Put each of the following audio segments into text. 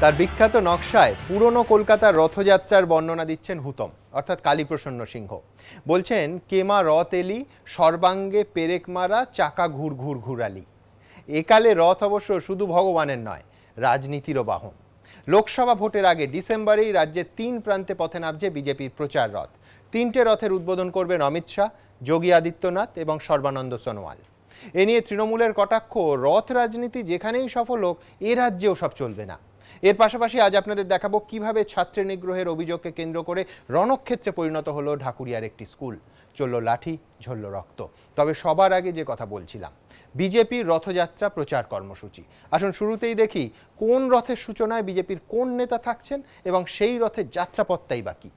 তার বিখ্যাত নকশায় পুরনো কলকাতার রথযাত্রার বর্ণনা দিচ্ছেন হুতম অর্থাৎ কালীপ্রসন্ন সিংহ। বলছেন কেমা রথ এলি সর্বাঙ্গে পেরেক মারা চাকা ঘুর ঘুর ঘুরালি। একালে রথ অবশ্য শুধু ভগবানের নয়, রাজনীতিরও বাহন। লোকসভা ভোটের আগে ডিসেম্বরেই রাজ্যের 3 প্রান্তে পথে নামছে বিজেপির প্রচার রথ। 3টে রথের উদ্বোধন করবেন অমিত শাহ, যোগী আদিত্যনাথ এবং সর্বানন্দ সোনোয়াল। এ নিয়ে তৃণমূলের কটাক্ষ, রথ রাজনীতি যেখানেই সফল হোক এ রাজ্যেও সব চলবে না। এর পাশাপাশি আজ আপনাদের দেখাবো কিভাবে ছাত্র নিগ্রহের অভিযোগকে কেন্দ্র করে রণক্ষেত্রে পরিণত হলো ঢাকুরিয়ার একটি স্কুল। চলল লাঠি, ঝরল রক্ত। তবে সবার আগে যে কথা বলছিলাম, বিজেপির রথযাত্রা প্রচার কর্মসূচি। আসুন শুরুতেই দেখি কোন রথের সূচনায় বিজেপির কোন নেতা থাকছেন এবং সেই রথের যাত্রাপথটাই বাকি।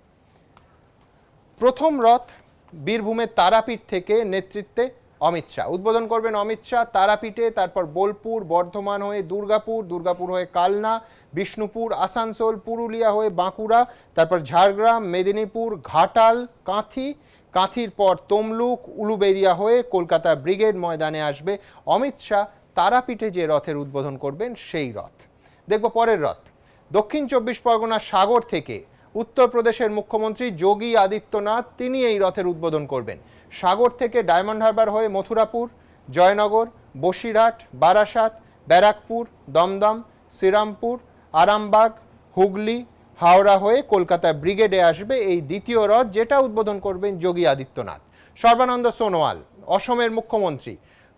প্রথম রথ বীরভূমের তারাপীঠ থেকে নেতৃত্বে অমিত শাহ। উদ্বোধন করবেন অমিত শাহ তারাপীঠে, তারপর বোলপুর, বর্ধমান হয়ে দুর্গাপুর, দুর্গাপুর হয়ে কালনা, বিষ্ণুপুর, আসানসোল, পুরুলিয়া হয়ে বাঁকুড়া, তারপর ঝাড়গ্রাম, মেদিনীপুর, ঘাটাল, কাঁথি, কাঁথির পর তমলুক, উলুবেড়িয়া হয়ে কলকাতা ব্রিগেড ময়দানে আসবে অমিত শাহ। তারাপীঠে যে রথের উদ্বোধন করবেন সেই রথ। দেখব পরের রথ। দক্ষিণ 24 পরগনার সাগর থেকে উত্তরপ্রদেশের মুখ্যমন্ত্রী যোগী আদিত্যনাথ, তিনি এই রথের উদ্বোধন করবেন। সাগর থেকে ডায়মন্ড হারবার হয়ে মথুরাপুর, জয়নগর, বসিরহাট, বারাসাত, ব্যারাকপুর, দমদম, শ্রীরামপুর, আরামবাগ, হুগলি, হাওড়া হয়ে কলকাতা ব্রিগেডে আসবে এই দ্বিতীয় রথ, যেটা উদ্বোধন করবেন যোগী আদিত্যনাথ। সর্বানন্দ সোনোয়াল, অসমের মুখ্যমন্ত্রী,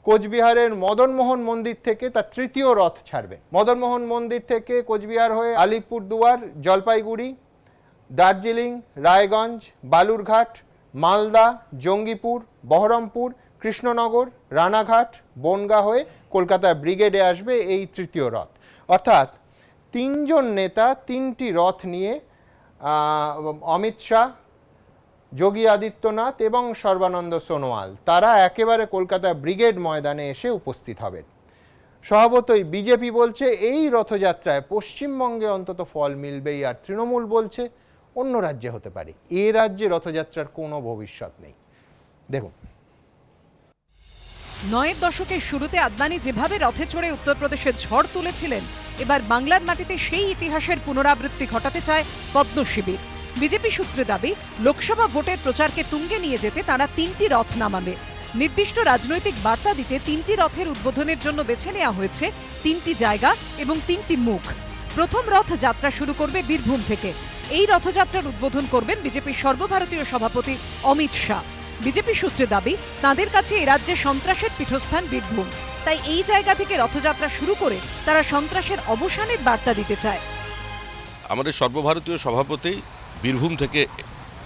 কোচবিহারের মদনমোহন মন্দির থেকে তার তৃতীয় রথ ছাড়বে। মদনমোহন মন্দির থেকে কোচবিহার হয়ে আলিপুরদুয়ার, জলপাইগুড়ি, দার্জিলিং, রায়গঞ্জ, বালুরঘাট, মালদা, জঙ্গিপুর, বহরমপুর, কৃষ্ণনগর, রানাঘাট, বনগা হয়ে কলকাতা ব্রিগেডে আসবে এই তৃতীয় রথ। অর্থাৎ 3জন নেতা 3টি রথ নিয়ে অমিত শাহ, যোগী আদিত্যনাথ এবং সর্বানন্দ সোনোয়াল, তারা একেবারে কলকাতা ব্রিগেড ময়দানে এসে উপস্থিত হবেন। স্বভাবতই বিজেপি বলছে এই রথযাত্রায় পশ্চিমবঙ্গে অন্তত ফল মিলবেই, আর তৃণমূল বলছে অন্য রাজ্যে হতে পারে, এ রাজ্যে রথযাত্রার কোনো ভবিষ্যৎ নেই। দেখুন, 9এর দশকের শুরুতে আদবানি যেভাবে রথে চড়ে উত্তরপ্রদেশের ঝড় তুলেছিলেন, এবার বাংলার মাটিতে সেই ইতিহাসের পুনরাবৃত্তি ঘটাতে চায় পদ্ম শিবির। বিজেপি সূত্রে দাবি, লোকসভা ভোটের প্রচারকে তুঙ্গে নিয়ে যেতে তারা 3টি রথ নামাবে। নির্দিষ্ট রাজনৈতিক বার্তা দিতে 3টি রথের উদ্বোধনের জন্য বেছে নেওয়া হয়েছে 3টি জায়গা এবং 3টি মুখ। প্রথম রথ যাত্রা শুরু করবে বীরভূম থেকে। এই রথযাত্রার উদ্বোধন করবেন বিজেপির সর্বভারতীয় সভাপতি অমিত শাহ। বিজেপি সূত্রে দাবি, তাদের কাছে এ রাজ্যে সন্ত্রাসের পীঠস্থান বীরভূম, তাই এই জায়গা থেকে রথযাত্রা শুরু করে তারা সন্ত্রাসের অবসানের বার্তা দিতে চায়। আমাদের সর্বভারতীয় সভাপতি বীরভূম থেকে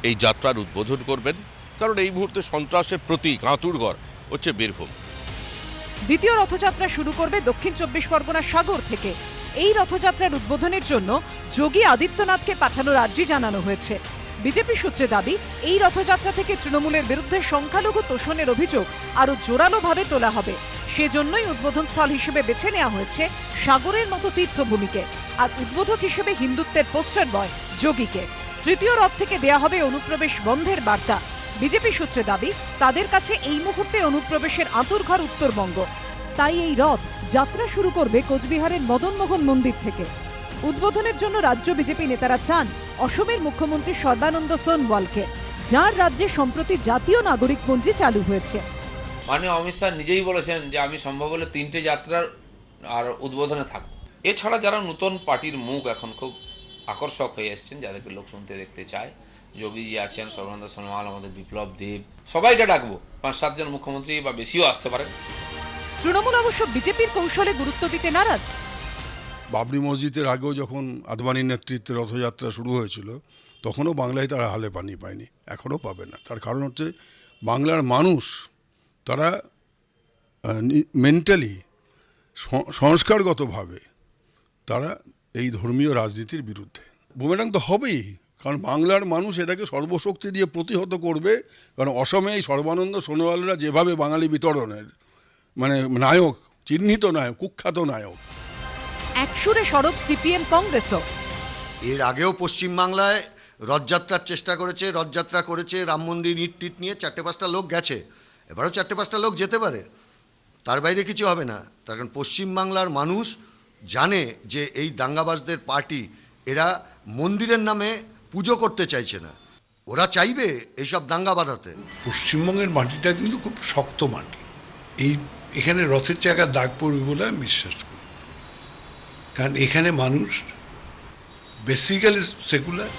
এই যাত্রার উদ্বোধন করবেন, কারণ এই মুহূর্তে সন্ত্রাসের প্রতীক আঁতুড়ঘর হচ্ছে বীরভূম। দ্বিতীয় রথযাত্রা শুরু করবে দক্ষিণ 24 পরগনার সাগর থেকে। এই রথযাত্রার উদ্বোধনের জন্য যোগী আদিত্যনাথকে পাঠানোর আর্জি জানানো হয়েছে। বিজেপি সূত্রে দাবি, এই রথযাত্রা থেকে তৃণমূলের বিরুদ্ধে সংখ্যালঘু তোষণের অভিযোগ আরও জোরালোভাবে তোলা হবে। সেজন্যই উদ্বোধন স্থল হিসেবে বেছে নেওয়া হয়েছে সাগরের মতো তীর্থভূমিকে, আর উদ্বোধক হিসেবে হিন্দুত্বের পোস্টার বয় যোগীকে। তৃতীয় রথ থেকে দেয়া হবে অনুপ্রবেশ বন্ধের বার্তা। বিজেপি সূত্রে দাবি, তাদের কাছে এই মুহূর্তে অনুপ্রবেশের আঁতুড়ঘর উত্তরবঙ্গ, তাই এই রথ যাত্রা শুরু করবে কোচবিহারের মদনমোহন মন্দির থেকে। উদ্বোধনের জন্য রাজ্য বিজেপি নেতারা চান অসমের মুখ্যমন্ত্রী সর্বানন্দ সোনোয়ালকে, যার রাজ্যে সম্প্রতি জাতীয় নাগরিকপঞ্জি চালু হয়েছে। মাননীয় অমিত শাহ নিজেই বলেছেন যে আমি সম্ভব হলে 3টে যাত্রার আর উদ্বোধনে থাকব। এছাড়া যারা নতুন পার্টির মুখ এখন খুব আকর্ষক হয়ে এসছেন, যাদেরকে লোক শুনতে দেখতে চায়, যোগীজি আছেন, সর্বানন্দ সোনোয়াল, আমাদের বিপ্লব দেব, সবাইকে ডাকবো। 5-7 জন মুখ্যমন্ত্রী বা বেশিও আসতে পারেন। তৃণমূল অবশ্য বিজেপির কৌশলে গুরুত্ব দিতে নারাজ। বাবরি মসজিদের আগেও যখন আদবানির নেতৃত্বে রথযাত্রা শুরু হয়েছিল, তখনও বাংলায় তারা হালে পানি পায়নি, এখনও পাবে না। তার কারণ হচ্ছে বাংলার মানুষ তারা মেন্টালি, সংস্কারগতভাবে তারা এই ধর্মীয় রাজনীতির বিরুদ্ধে। বুমেরাং তো হবেই, কারণ বাংলার মানুষ এটাকে সর্বশক্তি দিয়ে প্রতিহত করবে। কারণ অসমে এই সর্বানন্দ সোনোয়ালরা যেভাবে বাঙালি বিতরণের নায়ক, চিহ্নিত নায়ক, কুখ্যাত নায়ক। একসুরে সরব সিপিএম কংগ্রেসও। এর আগেও পশ্চিমবাংলায় রথযাত্রার চেষ্টা করেছে, রথযাত্রা করেছে, রাম মন্দির ইট টিট নিয়ে 4-5টা লোক গেছে, এবারও 4-5টা লোক যেতে পারে, তার বাইরে কিছু হবে না। তার কারণ পশ্চিমবাংলার মানুষ জানে যে এই দাঙ্গাবাজদের পার্টি এরা মন্দিরের নামে পুজো করতে চাইছে না, ওরা চাইবে এইসব দাঙ্গা বাঁধাতে। পশ্চিমবঙ্গের মাটিটা কিন্তু খুব শক্ত মাটি, এখানে রথের চাকা দাগ পড়বে বলে আমি বিশ্বাস করি না। কারণ এখানে মানুষ বেসিক্যালি সেকুলার।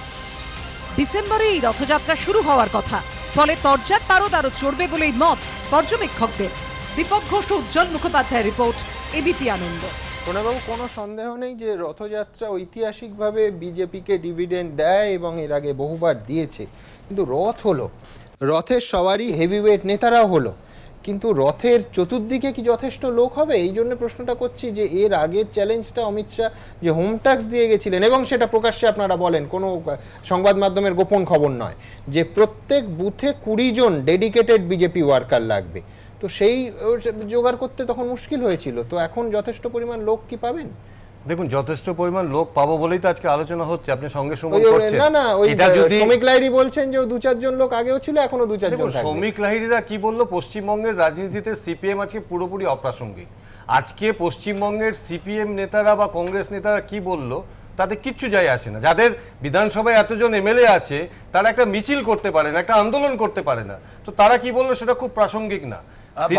ডিসেম্বরে এই রথযাত্রা শুরু হওয়ার কথা, ফলে তরজার পারদ আরো চড়বে বলেই মত পর্যবেক্ষকদের। দীপক ঘোষ ও উজ্জ্বল মুখোপাধ্যায়ের রিপোর্ট, এবিপি আনন্দ। প্রণববাবু, কোনো সন্দেহ নেই যে রথযাত্রা ঐতিহাসিকভাবে বিজেপিকে ডিভিডেন্ড দেয় এবং এর আগে বহুবার দিয়েছে, কিন্তু রথ হলো, রথের সবারই হেভিওয়েট নেতারাও হলো, কিন্তু রথের চতুর্দিকে কি যথেষ্ট লোক হবে? এই জন্য প্রশ্নটা করছি যে এর আগের চ্যালেঞ্জটা অমিত শাহ যে হোম ট্যাক্স দিয়ে গেছিলেন, এবং সেটা প্রকাশ্যে আপনারা বলেন, কোনো সংবাদ মাধ্যমের গোপন খবর নয়, যে প্রত্যেক বুথে 20 জন ডেডিকেটেড বিজেপি ওয়ার্কার লাগবে, তো সেই জোগাড় করতে তখন মুশকিল হয়েছিল। তো এখন যথেষ্ট পরিমাণ লোক কি পাবেন? দেখুন, যথেষ্ট পরিমাণ লোক পাবো বলেই তো আজকে আলোচনা হচ্ছে, আপনি সঙ্গে সঙ্গে করছেন। না, ওই এটা যদি শ্রমিক লাহিড়ী বলছেন যে 2-4 জন লোক আগেও ছিল, এখনো 2-4 জন থাকবে। শ্রমিক লাহিড়ীরা কি বললো, পশ্চিমবঙ্গের রাজনীতিতে সিপিএম আজকে পুরোপুরি অপ্রাসঙ্গিক। আজকে পশ্চিমবঙ্গের সিপিএম নেতারা বা কংগ্রেস নেতারা কি বললো তাতে কিচ্ছু যায় আসে না। যাদের বিধানসভায় এতজন এমএলএ আছে তারা একটা মিছিল করতে পারে না, একটা আন্দোলন করতে পারে না, তো তারা কি বললো সেটা খুব প্রাসঙ্গিক না। আপনি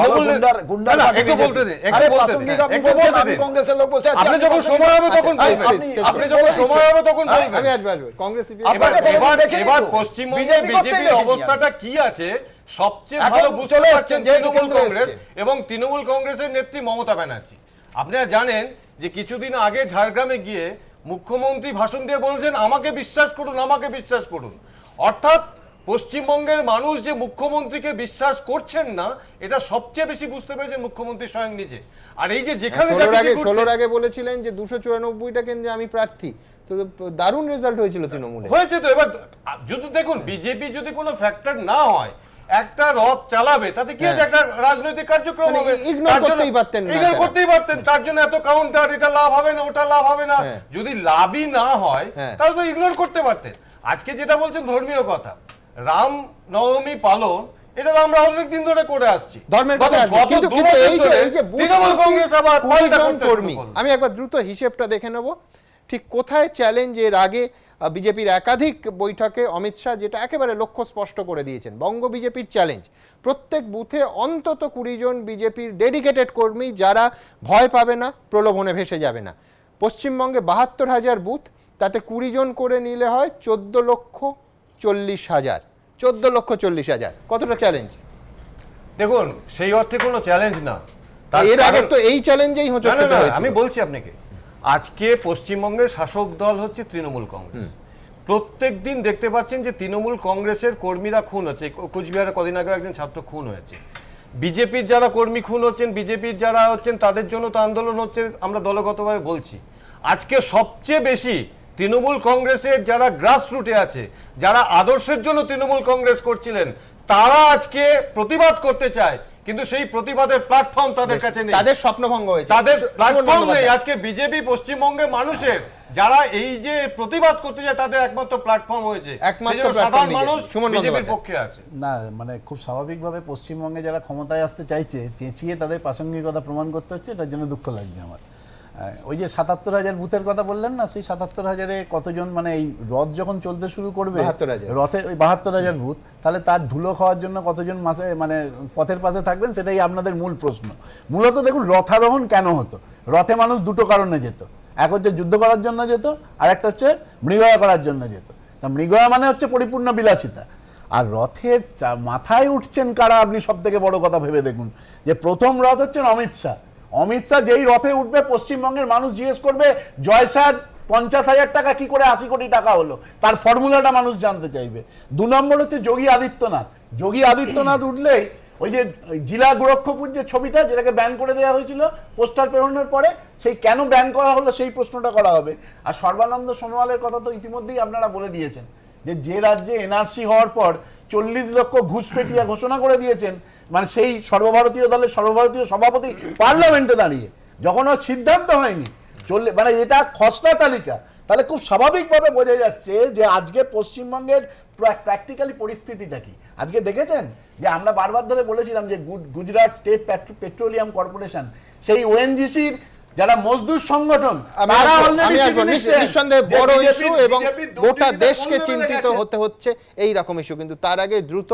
যখন সময় হবে তখন এবার পশ্চিমবঙ্গে বিজেপির অবস্থাটা কি আছে সবচেয়ে ভালো বুঝতে পারছেন তৃণমূল কংগ্রেস এবং তৃণমূল কংগ্রেসের নেত্রী মমতা ব্যানার্জি। আপনারা জানেন যে কিছুদিন আগে ঝাড়গ্রামে গিয়ে মুখ্যমন্ত্রী ভাষণ দিয়ে বলছেন আমাকে বিশ্বাস করুন, আমাকে বিশ্বাস করুন। অর্থাৎ পশ্চিমবঙ্গের মানুষ যে মুখ্যমন্ত্রীকে বিশ্বাস করছেন না, এটা সবচেয়ে বেশি বুঝতে পেরেছেন মুখ্যমন্ত্রী স্বয়ং নিজে। আর এই যে যেখানে 16 আগে বলেছিলেন যে 294টা কেন্দ্রে আমি প্রার্থী, তো দারুণ রেজাল্ট হয়েছিল তৃণমূলে। হয়েছে তো। এবার যদি দেখুন, বিজেপি যদি কোনো ফ্যাক্টর না হয়, একটা রথ চালাবে, তাতে কি হচ্ছে, একটা রাজনৈতিক কার্যক্রম হবে, ইগনোর করতেই পারতেন না, ইগনোর করতেই পারতেন। তার জন্য এত কাউন্টার, এটা লাভ হবে না, ওটা লাভ হবে না। যদি লাভই না হয় তাহলে তো ইগনোর করতে পারতেন। আজকে যেটা বলছেন ধর্মীয় কথা, রাম নবমী পালন, এটা তো আমরা অনেক দিন ধরে করে আসছি, ধর্মের কথা। কিন্তু এই যে তৃণমূল কংগ্রেস আবার কর্মী, আমি একবার দ্রুত হিসেবটা দেখে নেব ঠিক কোথায় চ্যালেঞ্জ। এর আগে বিজেপির একাধিক বৈঠকে অমিত শাহ যেটা একেবারে লক্ষ্য স্পষ্ট করে দিয়েছেন, বঙ্গ বিজেপির চ্যালেঞ্জ, প্রত্যেক বুথে অন্তত 20 জন বিজেপির ডেডিকেটেড কর্মী যারা ভয় পাবে না, প্রলোভনে ভেসে যাবে না। পশ্চিমবঙ্গে 72,000 বুথ, তাতে 20 জন করে নিলে হয় 14,40,000। 14,40,000 কতটা চ্যালেঞ্জ? দেখুন, সেই অর্থে কোনো চ্যালেঞ্জ না। এর আগে তো এই চ্যালেঞ্জেই হোঁচট খেতে হয়েছিল। আমি বলছি আপনাকে, আজকে পশ্চিমবঙ্গের শাসক দল হচ্ছে তৃণমূল কংগ্রেস। প্রত্যেক দিন দেখতে পাচ্ছেন যে তৃণমূল কংগ্রেসের কর্মীরা খুন হচ্ছে। কোচবিহারে কদিন আগে একজন ছাত্র খুন হয়েছে। বিজেপির যারা কর্মী খুন হচ্ছেন, বিজেপির যারা হচ্ছেন, তাদের জন্য তো আন্দোলন হচ্ছে, আমরা দলগতভাবে বলছি। আজকে সবচেয়ে বেশি তৃণমূল কংগ্রেসের যারা গ্রাসরুটে আছে, যারা আদর্শের জন্য তৃণমূল কংগ্রেস করছিলেন, তারা আজকে প্রতিবাদ করতে চায়, কিন্তু সেই প্রতিবাদের প্ল্যাটফর্ম তাদের কাছে নেই, তাদের স্বপ্নভঙ্গ হয়েছে, তাদের প্ল্যাটফর্ম নেই। আজকে বিজেপি পশ্চিমবঙ্গের মানুষের যারা এই যে প্রতিবাদ করতে যায়, তাদের একমাত্র প্ল্যাটফর্ম হয়েছে, সাধারণ মানুষ বিজেপির পক্ষে আছে। না, মানে খুব স্বাভাবিকভাবে পশ্চিমবঙ্গে যারা ক্ষমতায় আসতে চাইছে, চেঁচিয়ে তাদের প্রাসঙ্গিকতা প্রমাণ করতে হচ্ছে, এটার জন্য দুঃখ লাগছে আমার। ওই যে 77,000 বুথের কথা বললেন না, সেই 77,000-এ কতজন, মানে এই রথ যখন চলতে শুরু করবে, রথে ওই 72,000 বুথ, তাহলে তার ধুলো খাওয়ার জন্য কতজন মাসে মানে পথের পাশে থাকবেন, সেটাই আপনাদের মূল প্রশ্ন। মূলত দেখুন, রথারোহণ কেন হতো? রথে মানুষ দুটো কারণে যেত, এক হচ্ছে যুদ্ধ করার জন্য যেত, আর একটা হচ্ছে মৃগয়া করার জন্য যেত। তা মৃগয়া মানে হচ্ছে পরিপূর্ণ বিলাসিতা। আর রথের মাথায় উঠছেন কারা, আপনি সব থেকে বড় কথা ভেবে দেখুন, যে প্রথম রথ হচ্ছেন অমিত শাহ। অমিত শাহ যেই রথে উঠবে, পশ্চিমবঙ্গের মানুষ জিজ্ঞেস করবে জয়সার 50,000 টাকা কি করে 80 কোটি টাকা হলো, তার ফর্মুলাটা মানুষ জানতে চাইবে। 2 নম্বর হচ্ছে যোগী আদিত্যনাথ। যোগী আদিত্যনাথ উঠলেই ওই যে জেলা গোরক্ষপুর যে ছবিটা, যেটাকে ব্যান করে দেওয়া হয়েছিল পোস্টার প্রেরণের পরে, সেই কেন ব্যান করা হলো সেই প্রশ্নটা করা হবে। আর সর্বানন্দ সোনোয়ালের কথা তো ইতিমধ্যেই আপনারা বলে দিয়েছেন, যে রাজ্যে এনআরসি হওয়ার পর 40 লক্ষ ঘুষপেটিয়া ঘোষণা করে দিয়েছেন, মানে সেই সর্বভারতীয় দলের সর্বভারতীয় সভাপতি পার্লামেন্টে দাঁড়িয়ে, যখন ওর সিদ্ধান্ত হয়নি, মানে এটা খসড়া তালিকা, তাহলে খুব স্বাভাবিকভাবে বোঝা যাচ্ছে যে আজকে পশ্চিমবঙ্গের প্র্যাকটিক্যালি পরিস্থিতিটা কি। আজকে দেখেছেন যে আমরা বারবার ধরে বলেছিলাম যে গুজরাট স্টেট পেট্রোলিয়াম কর্পোরেশন, সেই ওএনজিসির যারা মজদুর সংগঠন আমি তারা আসবো, already আমি আসবো। চিঠি লিখছেন নিঃসন্দেহে যে বড় BJP ইস্যু এবং দুর্নীতিতে গোটা দেশকে কোন level এ চিন্তিত গেছে। হতে হচ্ছে এই রকম ইস্যু। কিন্তু তার আগে দ্রুত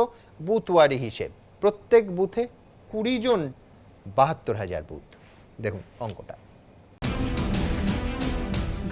বুথওয়ারি হিসেব, প্রত্যেক বুথে 20 জন, 72,000 বুথ। দেখুন অঙ্কটা।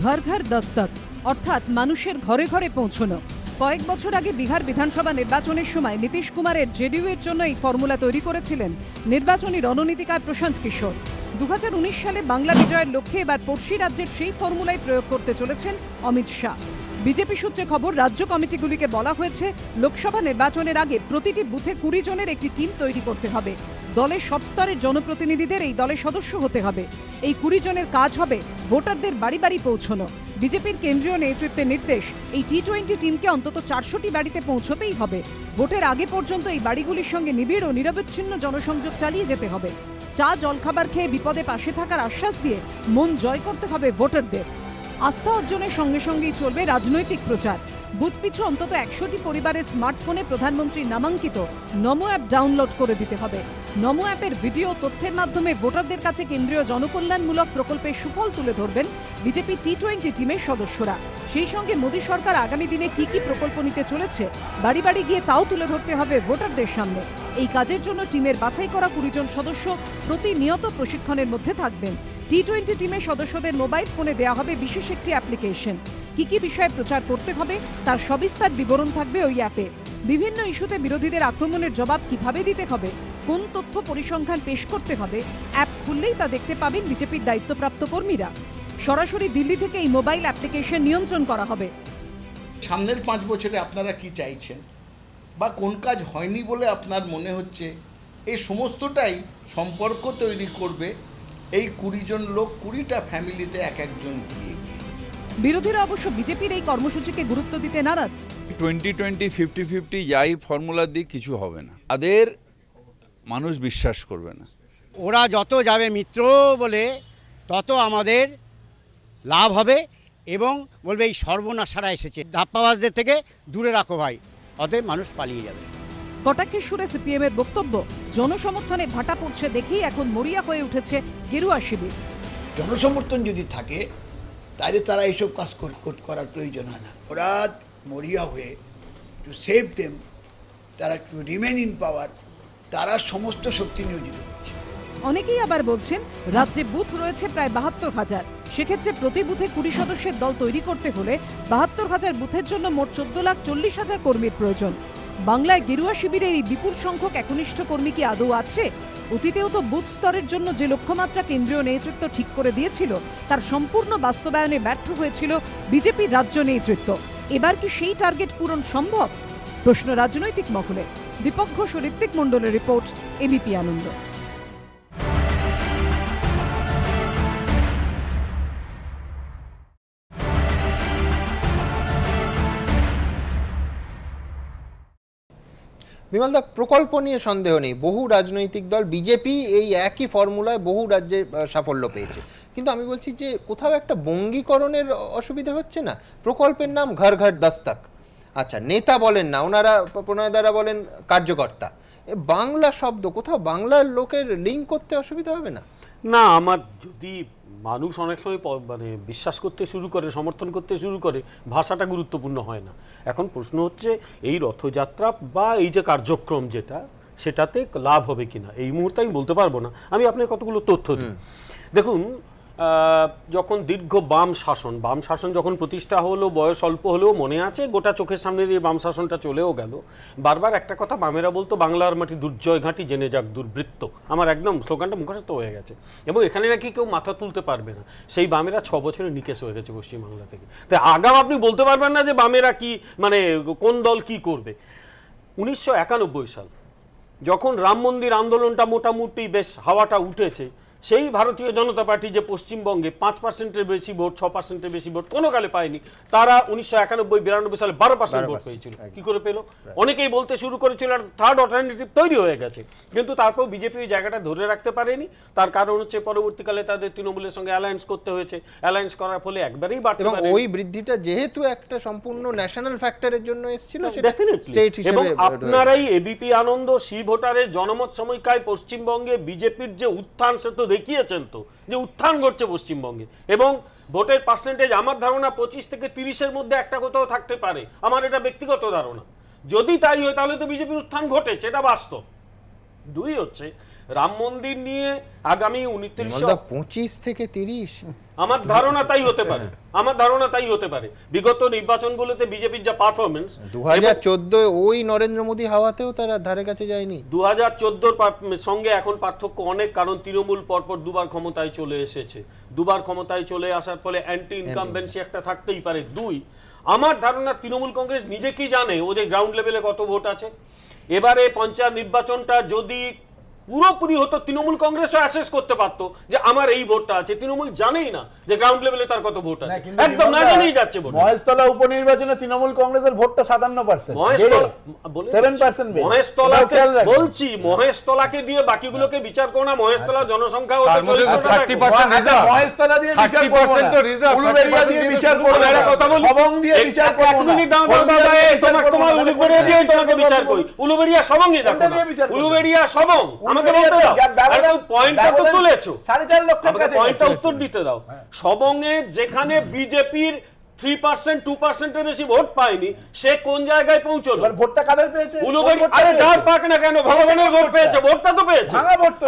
ঘর ঘর দস্তক অর্থাৎ মানুষের ঘরে ঘরে পৌঁছনো। কয়েক বছর আগে বিহার বিধানসভা নির্বাচনের সময় নীতিশ কুমারের জেডিইউ এর জন্য এই ফর্মুলা তৈরি করেছিলেন নির্বাচনী রণনীতিকার প্রশান্ত কিশোর। 2019 সালে বাংলা বিজয়ের লক্ষ্যে এবার পড়শি রাজ্যের সেই ফর্মুলাই প্রয়োগ করতে চলেছেন অমিত শাহ। বিজেপি সূত্রে খবর, রাজ্য কমিটিগুলিকে বলা হয়েছে লোকসভা নির্বাচনের আগে প্রতিটি বুথে 20 জনের একটি টিম তৈরি করতে হবে। দলের সব স্তরের জনপ্রতিনিধিদের এই দলের সদস্য হতে হবে। এই 20 জনের কাজ হবে ভোটারদের বাড়ি বাড়ি পৌঁছানো। বিজেপির কেন্দ্রীয় নেতৃত্বের নির্দেশ, এই T20 টিমকে অন্তত 400টি বাড়িতে পৌঁছতেই হবে। ভোটের আগে পর্যন্ত এই বাড়িগুলির সঙ্গে নিবিড় ও নিরবচ্ছিন্ন জনসংযোগ চালিয়ে যেতে হবে। চা জলখাবার খেয়ে বিপদে পাশে থাকার আশ্বাস দিয়ে মন জয় করতে হবে ভোটারদের। আস্থা অর্জনের সঙ্গে সঙ্গেই চলবে রাজনৈতিক প্রচার। বুথ পিছু অন্তত 100টি পরিবারের স্মার্টফোনে প্রধানমন্ত্রী নামাঙ্কিত নমো অ্যাপ ডাউনলোড করে দিতে হবে। নমো অ্যাপের ভিডিও তথ্যের মাধ্যমে ভোটারদের কাছে কেন্দ্রীয় জনকল্যাণমূলক প্রকল্পের সুফল তুলে ধরবেন বিজেপি T20 টিমের সদস্যরা। সেই সঙ্গে মোদী সরকার আগামী দিনে কি কি প্রকল্প নিতে চলেছে বাড়ি বাড়ি গিয়ে তাও তুলে ধরতে হবে ভোটারদের সামনে। এই কাজের জন্য টিমের বাছাই করা 20 জন সদস্য প্রতিনিয়ত প্রশিক্ষণের মধ্যে থাকবেন। T20 টিমের সদস্যদের মোবাইল ফোনে দেওয়া হবে বিশেষ একটি অ্যাপ্লিকেশন। কি কি বিষয়ে প্রচার করতে হবে তার সবিস্তার বিবরণ থাকবে ওই অ্যাপে। বিভিন্ন ইস্যুতে বিরোধীদের আক্রমণের জবাব কিভাবে দিতে হবে, কোন তথ্য পরিসংখ্যান পেশ করতে হবে, অ্যাপ খুললেই তা দেখতে পাবেন বিজেপির দায়িত্বপ্রাপ্ত কর্মীরা। সরাসরি দিল্লি থেকে এই মোবাইল অ্যাপ্লিকেশন নিয়ন্ত্রণ করা হবে। সামনের 5 বছরে আপনারা কি চাইছেন বা কোন কাজ হয়নি বলে আপনার মনে হচ্ছে, এই সমস্তটাই সম্পর্ক তৈরি করবে এই 20 জন লোক 20টা ফ্যামিলিতে এক একজন গিয়ে। বিরোধীরা অবশ্য বিজেপির এই কর্মসূচিকে গুরুত্ব দিতে নারাজ। 2020 50-50 যাই ফর্মুলা দিয়ে কিছু হবে না, তাদের মানুষ বিশ্বাস করবে না। ওরা যত যাবে মিত্র বলে তত আমাদের লাভ হবে এবং বলবে এই সর্বনাশারা এসেছে, ধাপ্পাবাজদের থেকে দূরে রাখো ভাই, অতএব মানুষ পালিয়ে যাবে। কটাক্ষের সুরে সিপিএম এর বক্তব্য, জনসমর্থনে ভাটা পড়ছে দেখেই এখন মরিয়া হয়ে উঠেছে গেরুয়া শিবির। জনসমর্থন যদি থাকে তাহলে তারা এইসব কাজ করার প্রয়োজন হয় না। ওরা মরিয়া হয়ে টু সেভ দেম, তারা টু রিমেন ইন পাওয়ার, তারা সমস্ত শক্তি নিয়োজিত করছে। অনেকেই আবার বলছেন রাজ্যে বুথ রয়েছে প্রায় 72,000, সেক্ষেত্রে প্রতি বুথে 20 সদস্যের দল তৈরি করতে হলে 72,000 বুথের জন্য মোট 14,40,000 কর্মীর প্রয়োজন। বাংলায় গেরুয়া শিবিরের এই বিপুল সংখ্যক একনিষ্ঠ কর্মী কি আদৌ আছে? অতীতেও তো বুথ স্তরের জন্য যে লক্ষ্যমাত্রা কেন্দ্রীয় নেতৃত্ব ঠিক করে দিয়েছিল তার সম্পূর্ণ বাস্তবায়নে ব্যর্থ হয়েছিল বিজেপির রাজ্য নেতৃত্ব। এবার কি সেই টার্গেট পূরণ সম্ভব? প্রশ্ন রাজনৈতিক মহলে। দীপক ঘোষ ও ঋত্বিক মণ্ডলের রিপোর্ট, এবিপি আনন্দ। বিমলদা, প্রকল্প নিয়ে সন্দেহ নেই, বহু রাজনৈতিক দল, বিজেপি এই একই ফর্মুলায় বহু রাজ্যে সাফল্য পেয়েছে। কিন্তু আমি বলছি যে কোথাও একটা বঙ্গীকরণের অসুবিধা হচ্ছে না? প্রকল্পের নাম ঘর ঘর দস্তক, আচ্ছা নেতা বলেন না, ওনারা প্রণয় দ্বারা বলেন কার্যকর্তা, বাংলা শব্দ কোথাও বাংলার লোকের লিঙ্ক করতে অসুবিধা হবে না? না, আমার যদি মানুষ অনেক সময় মানে বিশ্বাস করতে শুরু করে, সমর্থন করতে শুরু করে, ভাষাটা গুরুত্বপূর্ণ হয় না। এখন প্রশ্ন হচ্ছে এই রথযাত্রা বা এই যে কার্যক্রম যেটা, সেটাতে লাভ হবে কিনা এই মুহূর্তে আমি বলতে পারবো না। আমি আপনাকে কতগুলো তথ্য দিই। দেখুন, যখন দীর্ঘ বাম শাসন যখন প্রতিষ্ঠা হলো, বয়স অল্প হলেও মনে আছে, গোটা চোখের সামনে দিয়ে বাম শাসনটা চলেও গেল। বারবার একটা কথা বামেরা বলতো, বাংলার মাটি দুর্জয় ঘাঁটি, জেনে যাক দুর্বৃত্ত। আমার একদম স্লোগানটা মুখস্থ হয়ে গেছে এবং এখানে নাকি কেউ মাথা তুলতে পারবে না। সেই বামেরা 6 বছরে নিকেশ হয়ে গেছে পশ্চিমবাংলা থেকে। তাই আগাম আপনি বলতে পারবেন না যে বামেরা কি, মানে কোন দল কি করবে। 1991 সাল যখন রাম মন্দির আন্দোলনটা মোটামুটি বেশ হাওয়াটা উঠেছে, সেই ভারতীয় জনতা পার্টি যে পশ্চিমবঙ্গে 5%-এর বেশি ভোট, 6%-এর বেশি ভোট কোনো কালে পায়নি, তারা 1991-92 সালে 12% ভোট পেয়েছিল। কি করে পেল? অনেকেই বলতে শুরু করেছিল আর থার্ড অল্টারনেটিভ তৈরি হয়ে গেছে। কিন্তু তারপর বিজেপি ওই জায়গাটা ধরে রাখতে পারেনি। তার কারণ হচ্ছে পরবর্তীকালে তাদের তৃণমূলের সঙ্গে অ্যালায়েন্স করতে হয়েছে। অ্যালায়েন্স করার ফলে একবারেই বাড়তে পারে। এবং ওই বৃদ্ধিটা যেহেতু একটা সম্পূর্ণ ন্যাশনাল ফ্যাক্টরের জন্য এসেছিল, সেটা ডেফিনেটলি স্টেট হিসেবে। এবং আপনারাই এবিপি আনন্দ, সি ভোটারের জনমত সমীক্ষায় পশ্চিমবঙ্গে বিজেপির যে উত্থান সে তো দেখিয়েছেন তো যে উত্থান ঘটছে পশ্চিমবঙ্গে, এবং ভোটের পার্সেন্টেজ আমার ধারণা 25 থেকে 30-এর মধ্যে একটা কোথাও থাকতে পারে, আমার এটা ব্যক্তিগত ধারণা। যদি তাই হয় তাহলে তো বিজেপির উত্থান ঘটেছে, এটা বাস্তব। দুই হচ্ছে রাম মন্দির নিয়ে আগামী 25 থেকে 30, আমার ধারণা তাই হতে পারে, আমার ধারণা তাই হতে পারে। বিগত নির্বাচনগুলোতে বিজেপির যা পারফরমেন্স, 2014 ওই নরেন্দ্র মোদী হাওয়াতেও তারা ধারে কাছে যায়নি। 2014 সঙ্গে এখন পার্থক্য অনেক, কারণ তৃণমূল পরপর দুবার ক্ষমতায় চলে এসেছে। দুবার ক্ষমতায় চলে আসার ফলে অ্যান্টি ইনকামবেন্সি একটা থাকতেই পারে। দুই, আমার ধারণা তৃণমূল কংগ্রেস নিজে কি জানে ওদের গ্রাউন্ড লেভেলে কত ভোট আছে। এবারে পঞ্চায়েত নির্বাচনটা যদি পুরোপুরি হতো, তৃণমূল কংগ্রেসও অ্যাসেস করতে পারতো যে আমার এই ভোটটা আছে। তৃণমূল জানেই না যে গ্রাউন্ড লেভেলে তার কত ভোট আছে, একদম না জানেই যাচ্ছে ভোট। মহেশতলা উপনির্বাচনে তৃণমূল কংগ্রেসের ভোটটা 57%, বলছি মহেশতলাকে দিয়ে বাকিগুলোকে বিচার করো না। মহেশতলা জনসংখ্যা মহেশতলা দিয়ে বিচার করবো না, উলুবেড়িয়া দিয়ে বিচার করবো না, সবং দিয়ে বিচার করবো না। তোমার উলুবেড়িয়া দিয়ে তোমাকে বিচার করি, উলুবেড়িয়া সবংই দেখো না, উলুবেড়িয়া সবং। আমাকে বলতে দাও, পয়েন্টটা তো তুলেছো, 4.5 লক্ষের কাছে পয়েন্টটা উত্তর দিতে দাও। সবংয়ে যেখানে বিজেপির 3% 2%-এর বেশি ভোট পায়নি, সে কোন জায়গায় পৌঁছলো? ভোটটা কাদের পেয়েছে? উলুবেড়িয়া, আরে যার পাক না কেন, ভগবানের ভোট পেয়েছে, ভোটটা তো পেয়েছে।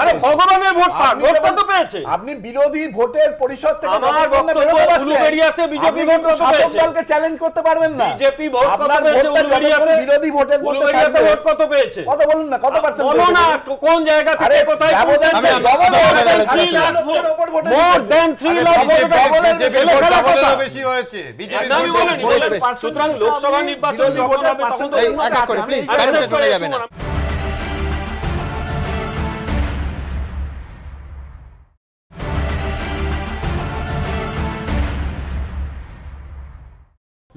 আরে ভগবানের ভোট পাক, ভোটটা তো পেয়েছে। আপনি বিরোধী ভোটের পরিষদ থেকে আমার বক্তব্য, উলুবেড়িয়াতে বিজেপি ভোট কত পেয়েছে? দলকে চ্যালেঞ্জ করতে পারবেন না। বিজেপি ভোট কত পেয়েছে উলুবেড়িয়াতে? বিরোধী ভোটের উলুবেড়িয়াতে ভোট কত পেয়েছে? কত বলুন না, কত পার্সেন্ট? বলো না কোন জায়গা থেকে কোথায় পৌঁছেছে। মোর দেন 3 লাখ ভোট বেশি হয়েছে বিজেপি। সুতরাং লোকসভা নির্বাচন যখন হবে তখন তো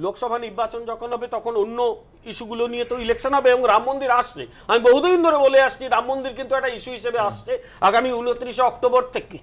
লোকসভা নির্বাচন যখন হবে তখন অন্য ইস্যুগুলো নিয়ে তো ইলেকশন হবে, এবং রাম মন্দির আসছে। আমি বহুদিন ধরে বলে আসছি রাম মন্দির কিন্তু একটা ইস্যু হিসেবে আসছে। আগামী 29 অক্টোবর থেকে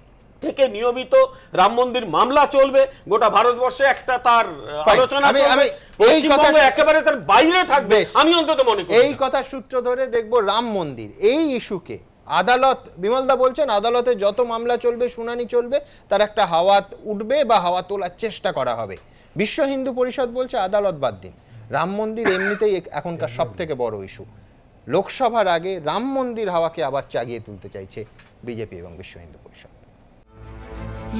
নিয়মিত রাম মন্দির মামলা চলবে, গোটা ভারতবর্ষে একটা তার আলোচনা চলবে। পশ্চিমবঙ্গ একেবারে তার বাইরে থাকবে, আমি অন্তত মনে করি। এই কথা সূত্র ধরে দেখবো রাম মন্দির এই ইস্যুকে আদালত, বিমলদা বলছেন আদালতে যত মামলা চলবে, শুনানি চলবে, তার একটা হাওয়া উঠবে বা হাওয়া তোলার চেষ্টা করা হবে। বিশ্ব হিন্দু পরিষদ বলছে আদালত বাদ দিন, রাম মন্দির এমনিতেই এখনকার সব থেকে বড় ইস্যু। লোকসভার আগে রাম মন্দির হাওয়াকে আবার চাগিয়ে তুলতে চাইছে বিজেপি এবং বিশ্ব হিন্দু পরিষদ।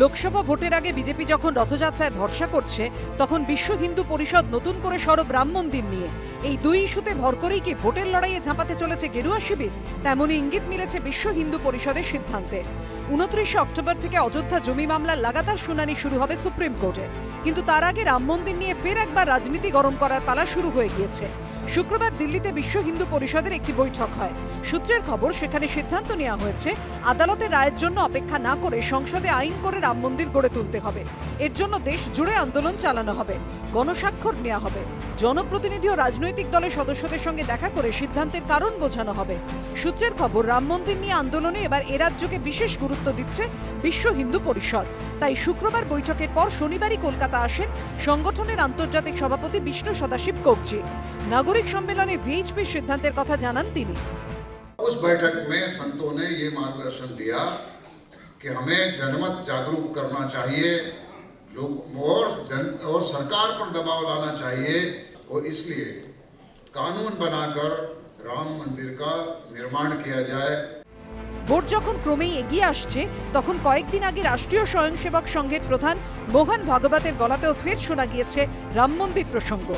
লোকসভা ভোটের আগে বিজেপি যখন রথযাত্রায় ভরসা করছে, তখন বিশ্ব হিন্দু পরিষদ নতুন করে সরব রাম মন্দির নিয়ে। এই দুই ইস্যুতে ভর করেই কি ভোটের লড়াইয়ে ঝাঁপাতে চলেছে গেরুয়া শিবির? তেমনই ইঙ্গিত মিলেছে বিশ্ব হিন্দু পরিষদের সিদ্ধান্তে। 29 অক্টোবর থেকে অযোধ্যা জমি মামলার লাগাতার শুনানি শুরু হবে সুপ্রিম কোর্টে, কিন্তু তার আগে রাম মন্দির নিয়ে ফের একবার রাজনীতি গরম করার পালা শুরু হয়ে গিয়েছে। শুক্রবার দিল্লিতে বিশ্ব হিন্দু পরিষদের একটি বৈঠক হয়। সূত্রের খবর, সেখানে সিদ্ধান্ত নেওয়া হয়েছে আদালতের রায়ের জন্য অপেক্ষা না করে সংসদে আইন করে রাম মন্দির গড়ে তুলতে হবে। এর জন্য দেশ জুড়ে আন্দোলন চালানো হবে, গণস্বাক্ষর নেওয়া হবে, জনপ্রতিনিধি ও রাজনৈতিক দলের সদস্যদের সঙ্গে দেখা করে সিদ্ধান্তের কারণ বোঝানো হবে। সূত্রের খবর, রাম মন্দির নিয়ে আন্দোলনে এবার এ রাজ্যকে বিশেষ গুরুত্ব দিচ্ছে বিশ্ব হিন্দু পরিষদ। তাই শুক্রবার বৈঠকের পর শনিবারই কলকাতা আসেন সংগঠনের আন্তর্জাতিক সভাপতি বিষ্ণু সদাশিব কোকজি। নাগরিক সম্মেলনে ভিএইচপির সিদ্ধান্তের কথা জানান তিনি। उस बैठक में संतों ने ये मार्गदर्शन दिया कि हमें जनमत जागरूक करना चाहिए, लोग और सरकार पर दबाव लाना चाहिए, और इसलिए कानून बनाकर राम मंदिर का निर्माण किया जाए। ভোট যখন ক্রমেই এগিয়ে আসছে, তখন কয়েকদিন আগে রাষ্ট্রীয় স্বয়ংসেবক সংঘের প্রধান মোহন ভাগবতের গলাতেও ফের শোনা গিয়েছে রাম মন্দির প্রসঙ্গ।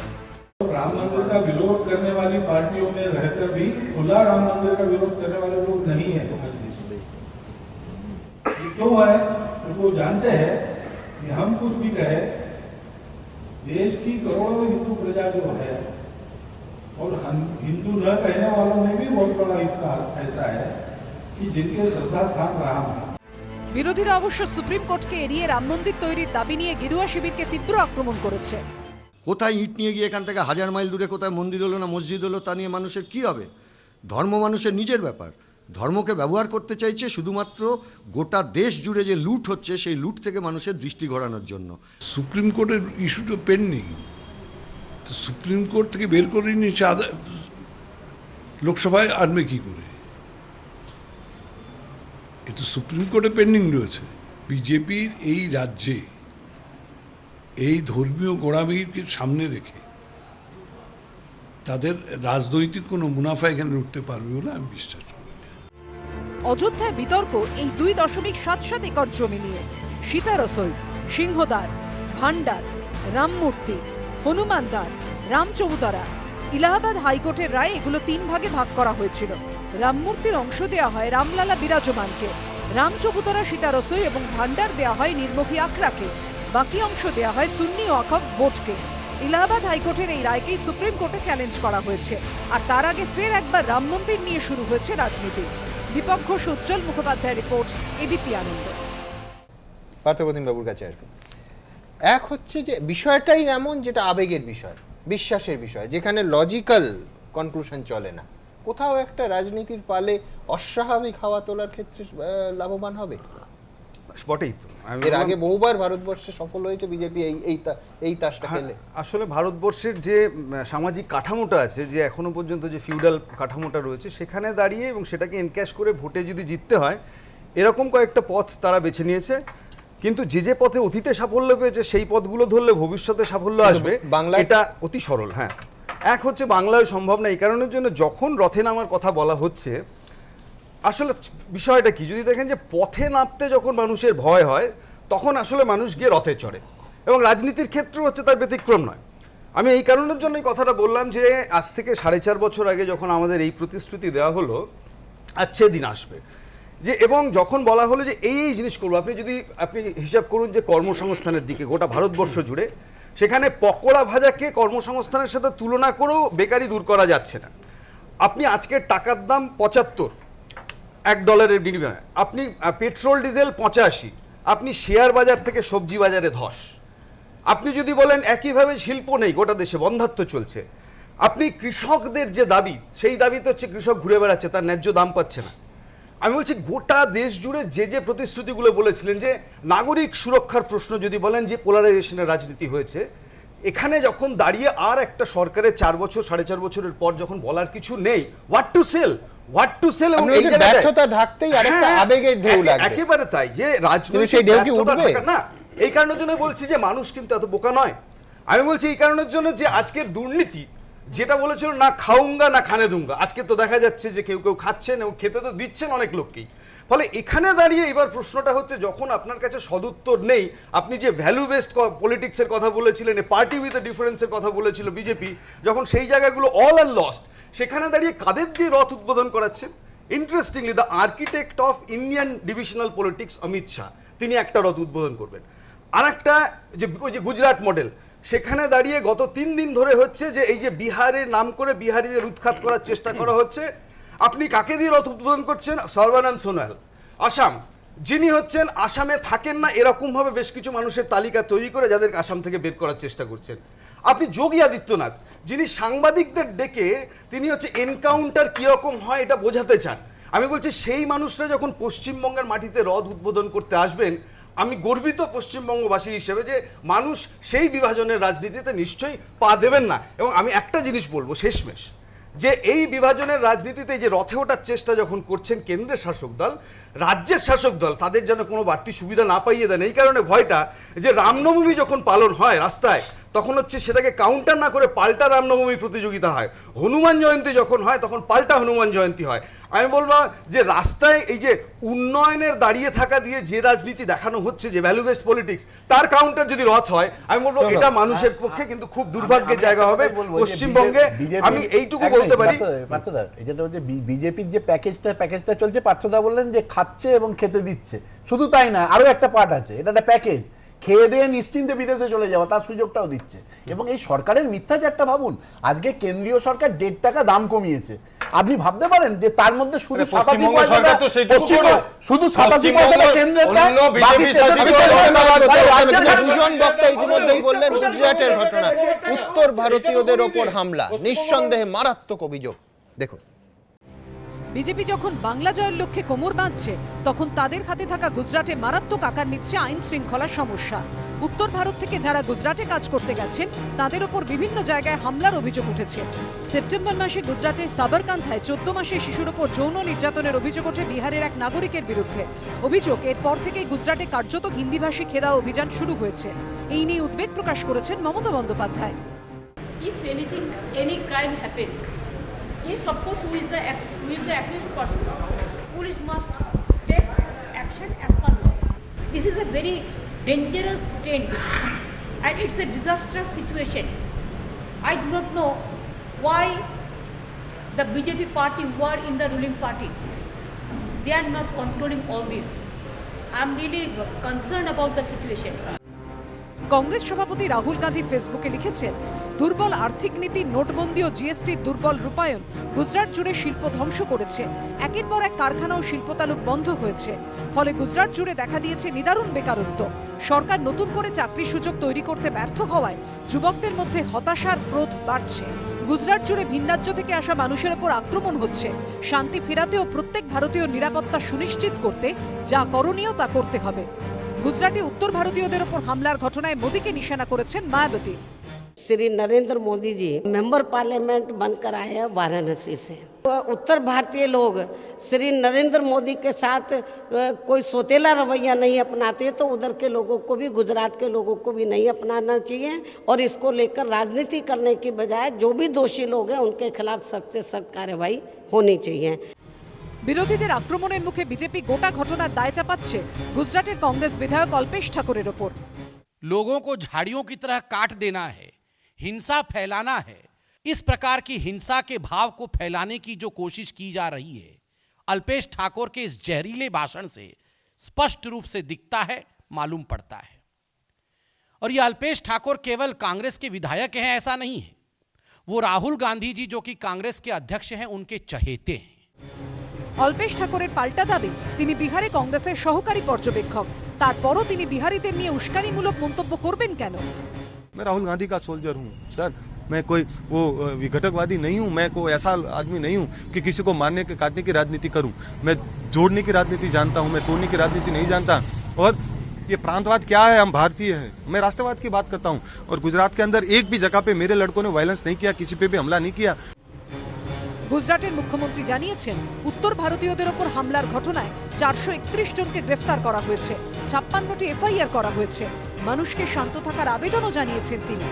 राम मंदिर का विरोध करने वाली पार्टियों में रहकर भी खुला राम मंदिर का विरोध करने वाले लोग नहीं है। ये क्यों है? तो वो जानते हैं कि हम कुछ भी कहे, देश की करोड़ों हिंदू प्रजा जो है, और हिंदू न कहने वालों में भी बहुत बड़ा हिस्सा ऐसा है कि जिनके श्रद्धा स्थान राम है। বিরোধীরা অবশ্য সুপ্রিম কোর্টকে এড়িয়ে রাম মন্দির তৈরির দাবি নিয়ে গেরুয়া শিবিরকে তীব্র আক্রমণ করেছে। কোথায় ইট নিয়ে গিয়ে এখান থেকে 1000 মাইল দূরে কোথায় মন্দির হলো না মসজিদ হলো, তা নিয়ে মানুষের কি হবে? ধর্ম মানুষের নিজের ব্যাপার। ধর্মকে ব্যবহার করতে চাইছে শুধুমাত্র গোটা দেশ জুড়ে যে লুট হচ্ছে, সেই লুট থেকে মানুষের দৃষ্টি ঘোরানোর জন্য। সুপ্রিম কোর্টের ইস্যুটা পেন্ডিং, তো সুপ্রিম কোর্ট থেকে বের করে নিচ্ছে, লোকসভায় আনবে কি করে? এ তো সুপ্রিম কোর্টে পেন্ডিং রয়েছে। বিজেপির এই রাজ্যে এই ধর্মীয় গোঁড়ামিকে সামনে রেখে তাদের রাজনৈতিক কোনো মুনাফা এখানে উঠতে পারবে বলে আমি বিশ্বাস করি না। অযোধ্যায় বিতর্ক এই 2.77 একর জমি নিয়ে। সীতা রসোই, সিংহদ্বার, ভান্ডার, রামমূর্তি, হনুমানদ্বার, রামচবুতরা। ইলাহাবাদ হাইকোর্টের রায়ে এগুলো 3 ভাগে ভাগ করা হয়েছিল। রামমূর্তির অংশ দেওয়া হয় রামলালা বিরাজমানকে, রামচবুতরা, সীতা রসোই এবং ভান্ডার দেওয়া হয় নির্মোহী আখড়াকে, বাকি অংশ দেওয়া হয় সুন্নি ওয়াকফ বোর্ডকে। ইলাহাবাদ হাইকোর্টের এই রায়কে সুপ্রিম কোর্টে চ্যালেঞ্জ করা হয়েছে। আর তার আগে ফের একবার রাম মন্দির নিয়ে শুরু হয়েছে রাজনীতি। দীপক ঘোষ, উজ্জ্বল মুখোপাধ্যায় রিপোর্ট, এবিপি আনন্দ। পার্থপ্রতিম বাবুর কাছে আসবেন। এক হচ্ছে যে বিষয়টাই এমন যেটা আবেগের বিষয়, বিশ্বাসের বিষয়, যেখানে লজিক্যাল কনক্লুশন চলে না। কোথাও একটা রাজনীতির পালে অস্বাভাবিক হাওয়া তোলার ক্ষেত্রে লাভবান হবে। বটেই তো, এর আগে বহুবার ভারতবর্ষে সফল হয়েছে বিজেপি এই তাসটা খেলে। আসলে ভারতবর্ষের যে সামাজিক কাঠামোটা আছে, যে এখনো পর্যন্ত যে ফিউডাল কাঠামোটা রয়েছে, সেখানে দাঁড়িয়ে এবং সেটাকে এনক্যাশ করে ভোটে যদি জিততে হয়, এরকম কয়েকটা পথ তারা বেছে নিয়েছে। কিন্তু যে পথে অতীতে সাফল্য পেয়েছে সেই পথগুলো ধরলে ভবিষ্যতে সাফল্য আসবে, বাংলা এটা অতি সরল। হ্যাঁ, এক হচ্ছে বাংলায় সম্ভব না। এই কারণের জন্য যখন রথে নামার কথা বলা হচ্ছে, আসলে বিষয়টা কি, যদি দেখেন যে পথে নামতে যখন মানুষের ভয় হয়, তখন আসলে মানুষ গিয়ে রথে চড়ে, এবং রাজনীতির ক্ষেত্র হচ্ছে তার ব্যতিক্রম নয়। আমি এই কারণের জন্য এই কথাটা বললাম যে আজ থেকে 4.5 বছর আগে যখন আমাদের এই প্রতিশ্রুতি দেওয়া হলো আচ্ছা দিন আসবে, যে এবং যখন বলা হলো যে এই জিনিস করবো, আপনি হিসাব করুন যে কর্মসংস্থানের দিকে গোটা ভারতবর্ষ জুড়ে, সেখানে পকোড়া ভাজাকে কর্মসংস্থানের সাথে তুলনা করেও বেকারি দূর করা যাচ্ছে না। আপনি আজকের টাকার দাম 75 $1 বিনিময়ে, আপনি পেট্রোল ডিজেল 85, আপনি শেয়ার বাজার থেকে সবজি বাজারে ধস। আপনি যদি বলেন একইভাবে শিল্প নেই, গোটা দেশে বন্ধাত্ম চলছে। আপনি কৃষকদের যে দাবি, সেই দাবিতে হচ্ছে কৃষক ঘুরে বেড়াচ্ছে, তার ন্যায্য দাম পাচ্ছে না। আমি বলছি গোটা দেশ জুড়ে যে প্রতিশ্রুতিগুলো বলেছিলেন, যে নাগরিক সুরক্ষার প্রশ্ন যদি বলেন, যে পোলারাইজেশনের রাজনীতি হয়েছে, এখানে যখন দাঁড়িয়ে আর একটা সরকারের 4 বছর 4.5 বছরের পর যখন বলার কিছু নেই, হোয়াট টু সেল, এবং এই ব্যর্থতা ঢাকতেই আরেকটা আবেগের ঢেউ লাগবে। একেবারে তাই, যে রাজনৈতিক ব্যর্থতা ঢাকা না। এই কারণের জন্য বলছি যে মানুষ কিন্তু এত বোকা নয়। আমি বলছি এই কারণের জন্য যে আজকের দুর্নীতি, যেটা বলেছিল না খাউঙ্গা না খানে দুঙ্গা, আজকে তো দেখা যাচ্ছে যে কেউ খাচ্ছেন এবং খেতে তো দিচ্ছেন অনেক লোককেই। ফলে এখানে দাঁড়িয়ে এবার প্রশ্নটা হচ্ছে, যখন আপনার কাছে সদুত্তর নেই, আপনি যে ভ্যালু বেসড পলিটিক্সের কথা বলেছিলেন, পার্টি উইথ ডিফারেন্সের কথা বলেছিল বিজেপি, যখন সেই জায়গাগুলো অল আর লস্ট, সেখানে দাঁড়িয়ে কাদের দিয়ে রথ উদ্বোধন করাচ্ছেন? Interestingly the architect of Indian divisional politics Amit Shah, তিনি একটা রথ উদ্বোধন করবেন। আর একটা ওই যে গুজরাট মডেল, সেখানে দাঁড়িয়ে গত 3 দিন ধরে হচ্ছে যে এই যে বিহারের নাম করে বিহারিদের উৎখাত করার চেষ্টা করা হচ্ছে। আপনি কাকে দিয়ে রথ উদ্বোধন করছেন? সর্বানন্দ সোনোয়াল, আসাম, যিনি হচ্ছেন আসামে থাকেন না, এরকমভাবে বেশ কিছু মানুষের তালিকা তৈরি করে যাদেরকে আসাম থেকে বের করার চেষ্টা করছেন। আপনি যোগী আদিত্যনাথ, যিনি সাংবাদিকদের ডেকে তিনি হচ্ছে এনকাউন্টার কীরকম হয় এটা বোঝাতে চান। আমি বলছি সেই মানুষরা যখন পশ্চিমবঙ্গের মাটিতে রথ উদ্বোধন করতে আসবেন, আমি গর্বিত পশ্চিমবঙ্গবাসী হিসেবে যে মানুষ সেই বিভাজনের রাজনীতিতে নিশ্চয়ই পা দেবেন না। এবং আমি একটা জিনিস বলবো শেষমেশ, যে এই বিভাজনের রাজনীতিতে যে রথে ওঠার চেষ্টা যখন করছেন কেন্দ্রের শাসক দল, রাজ্যের শাসক দল তাদের যেন কোনো বাড়তি সুবিধা না পাইয়ে দেন। এই কারণে ভয়টা, যে রামনবমী যখন পালন হয় রাস্তায়, তখন হচ্ছে সেটাকে কাউন্টার না করে পাল্টা রামনবমী প্রতিযোগিতা হয়। হনুমান জয়ন্তী যখন হয়, তখন পাল্টা হনুমান জয়ন্তী হয়। আমি বলবো যে রাস্তায় এই যে উন্নয়নের দাঁড়িয়ে থাকা দিয়ে যে রাজনীতি দেখানো হচ্ছে, যে ভ্যালু বেসড পলিটিক্স, তার কাউন্টার যদি রথ হয়, আমি বলবো এটা মানুষের পক্ষে কিন্তু খুব দুর্ভাগ্যের জায়গা হবে পশ্চিমবঙ্গে। আমি এইটুকু বলতে পারি, পার্থদা, এটা হচ্ছে বিজেপির যে প্যাকেজটা চলছে, পার্থদা বললেন যে খাচ্ছে এবং খেতে দিচ্ছে, শুধু তাই না, আরো একটা পার্ট আছে, এটা একটা প্যাকেজ, খেয়ে দিয়ে নিশ্চিন্তে বিদেশে চলে যাওয়া, তার সুযোগটাও দিচ্ছে। এবং এই সরকারের মিথ্যাচারটা ভাবুন, আজকে কেন্দ্রীয় সরকার 1.5 টাকা দাম কমিয়েছে। আপনি ভাবতে পারেন যে তার মধ্যে শুধু 87 পয়সাটা কেন্দ্রের, দুজন বক্তা ইতিমধ্যেই বললেন গুজরাটের ঘটনা, উত্তর ভারতীয়দের ওপর হামলা নিঃসন্দেহে মারাত্মক অভিযোগ। দেখুন, বিজেপি যখন বাংলা জয়ের লক্ষ্যে কোমর বাঁধছে, তখন তাদের হাতে থাকা গুজরাটে মারাত্মক আকার নিচ্ছে আইন শৃঙ্খলার সমস্যা। উত্তর ভারত থেকে যারা গুজরাটে কাজ করতে গেছেন, তাদের ওপর বিভিন্ন জায়গায় হামলার অভিযোগ উঠেছে। সেপ্টেম্বর মাসে গুজরাটের সাবরকান্থায় 14 মাসের শিশুর ওপর যৌন নির্যাতনের অভিযোগ ওঠে বিহারের এক নাগরিকের বিরুদ্ধে। অভিযোগ, এরপর থেকেই গুজরাটে কার্যত হিন্দিভাষী ঘেরাও অভিযান শুরু হয়েছে। এই নিয়ে উদ্বেগ প্রকাশ করেছেন Mamata Bandyopadhyay. If anything, any crime happens, yes, of course, who is the accused person? Police must take action as per law. This is a very dangerous trend, and it's a disastrous situation. I do not know why the BJP party, who are in the ruling party, they are not controlling all this. I'm really concerned about the situation. Congress সভাপতি রাহুল গান্ধী ফেসবুকে লিখেছেন, দুর্বল আর্থিক নীতি, নোটবন্দি ও জিএসটির দুর্বল রূপায়ণ গুজরাট জুড়ে শিল্প ধ্বংস করেছে। একের পর এক কারখানা ও শিল্পতালুক বন্ধ হয়েছে। ফলে গুজরাট জুড়ে দেখা দিয়েছে নিদারুণ বেকারত্ব। সরকার নতুন করে চাকরির সুযোগ তৈরি করতে ব্যর্থ হওয়ায় যুবকদের মধ্যে হতাশার ক্রোধ বাড়ছে। গুজরাট জুড়ে ভিনরাজ্য থেকে আসা মানুষের ওপর আক্রমণ হচ্ছে। শান্তি ফেরাতে ও প্রত্যেক ভারতীয় নিরাপত্তা সুনিশ্চিত করতে যা করণীয় তা করতে হবে। গুজরাটে উত্তর ভারতীয়দের ওপর হামলার ঘটনায় মোদীকে নিশানা করেছেন মায়াবতী। श्री नरेंद्र मोदी जी मेंबर पार्लियामेंट बनकर आए हैं वाराणसी से। उत्तर भारतीय लोग श्री नरेंद्र मोदी के साथ कोई सोतेला रवैया नहीं अपनाते, तो उधर के लोगों को भी, गुजरात के लोगों को भी नहीं अपनाना चाहिए। और इसको लेकर राजनीति करने की बजाय जो भी दोषी लोग हैं उनके खिलाफ सख्त से सख्त कार्रवाई होनी चाहिए। বিরোধীদের আক্রমণের মুখে বিজেপি গোটা ঘটনার দায় চাপাচ্ছে গুজরাটের কংগ্রেস বিধায়ক অল্পেশ ঠাকুরের ওপর। लोगों को झाड़ियों की तरह काट देना है, हिंसा फैलाना है। इस प्रकार की हिंसा के भाव को फैलाने की जो कोशिश की जा रही है, अल्पेश ठाकुर के इस जहरीले भाषण से स्पष्ट रूप से दिखता है, मालूम पड़ता है। और ये अल्पेश ठाकुर केवल कांग्रेस के विधायक हैं ऐसा नहीं है, वो राहुल गांधी जी जो कि कांग्रेस के अध्यक्ष हैं उनके चहेते हैं। অল্পেশ ঠাকুরের পাল্টা দাবি, তিনি বিহারে কংগ্রেসের সহকারী পর্যবেক্ষক। তারপরও তিনি বিহারিদের নিয়ে উস্কানিমূলক মন্তব্য করবেন কেন? मैं राहुल गांधी का सोल्जर हूँ सर, मैं कोई वो विघटकवादी नहीं हूँ, मैं कोई ऐसा आदमी नहीं हूँ कि किसी को मारने के काटने की राजनीति करूँ। मैं जोड़ने की राजनीति जानता हूँ, मैं तोड़ने की राजनीति नहीं जानता। और ये प्रांतवाद क्या है, हम भारतीय हैं, मैं राष्ट्रवाद की बात करता हूँ। और गुजरात के अंदर एक भी जगह पे मेरे लड़कों ने वायलेंस नहीं किया, किसी पे भी हमला नहीं किया। গুজরাটের মুখ্যমন্ত্রী জানিয়েছেন, উত্তর ভারতীয়দের ওপর হামলার ঘটনায় 431 জনকে গ্রেফতার করা হয়েছে, 56টি এফআইআর করা হয়েছে। মানুষকে শান্ত থাকার আবেদনও জানিয়েছেন তিনি।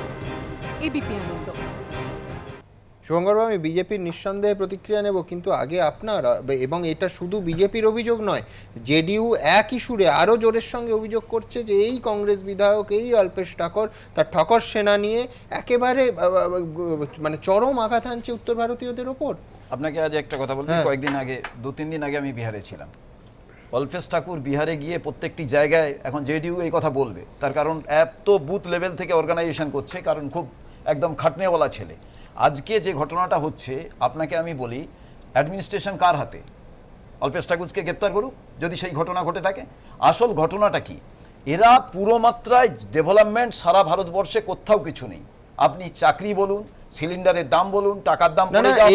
এবিপি আনন্দ। শুভঙ্কর, আমি বিজেপির নিঃসন্দেহে প্রতিক্রিয়া নেব, কিন্তু আগে আপনার, এবং এটা শুধু বিজেপির অভিযোগ নয়, জেডিইউ একই সুরে আরও জোরের সঙ্গে অভিযোগ করছে যে এই কংগ্রেস বিধায়ক, এই অল্পেশ ঠাকুর তার ঠকর সেনা নিয়ে একেবারে মানে চরম আঘাত হানছে উত্তর ভারতীয়দের ওপর। আপনাকে আজ একটা কথা বলতে, কয়েকদিন আগে, 2-3 দিন আগে আমি বিহারে ছিলাম। অল্পেশ ঠাকুর বিহারে গিয়ে প্রত্যেকটি জায়গায় এখন জেডিইউ এই কথা বলবে, তার কারণ এত বুথ লেভেল থেকে অর্গানাইজেশন করছে, কারণ খুব একদম খাটনেওয়ালা ছেলে। আজকে যে ঘটনাটা হচ্ছে, আপনাকে আমি বলি, অ্যাডমিনিস্ট্রেশন কার হাতে? অল্পেশ ঠাকুরকে গ্রেপ্তার করুক যদি সেই ঘটনা ঘটে থাকে। আসল ঘটনাটা কি? এরা পুরো মাত্রায় ডেভেলপমেন্ট সারা ভারতবর্ষে কোথাও কিছু নেই। আপনি চাকরি বলুন, সিলিন্ডারের দাম বলুন, টাকার দাম,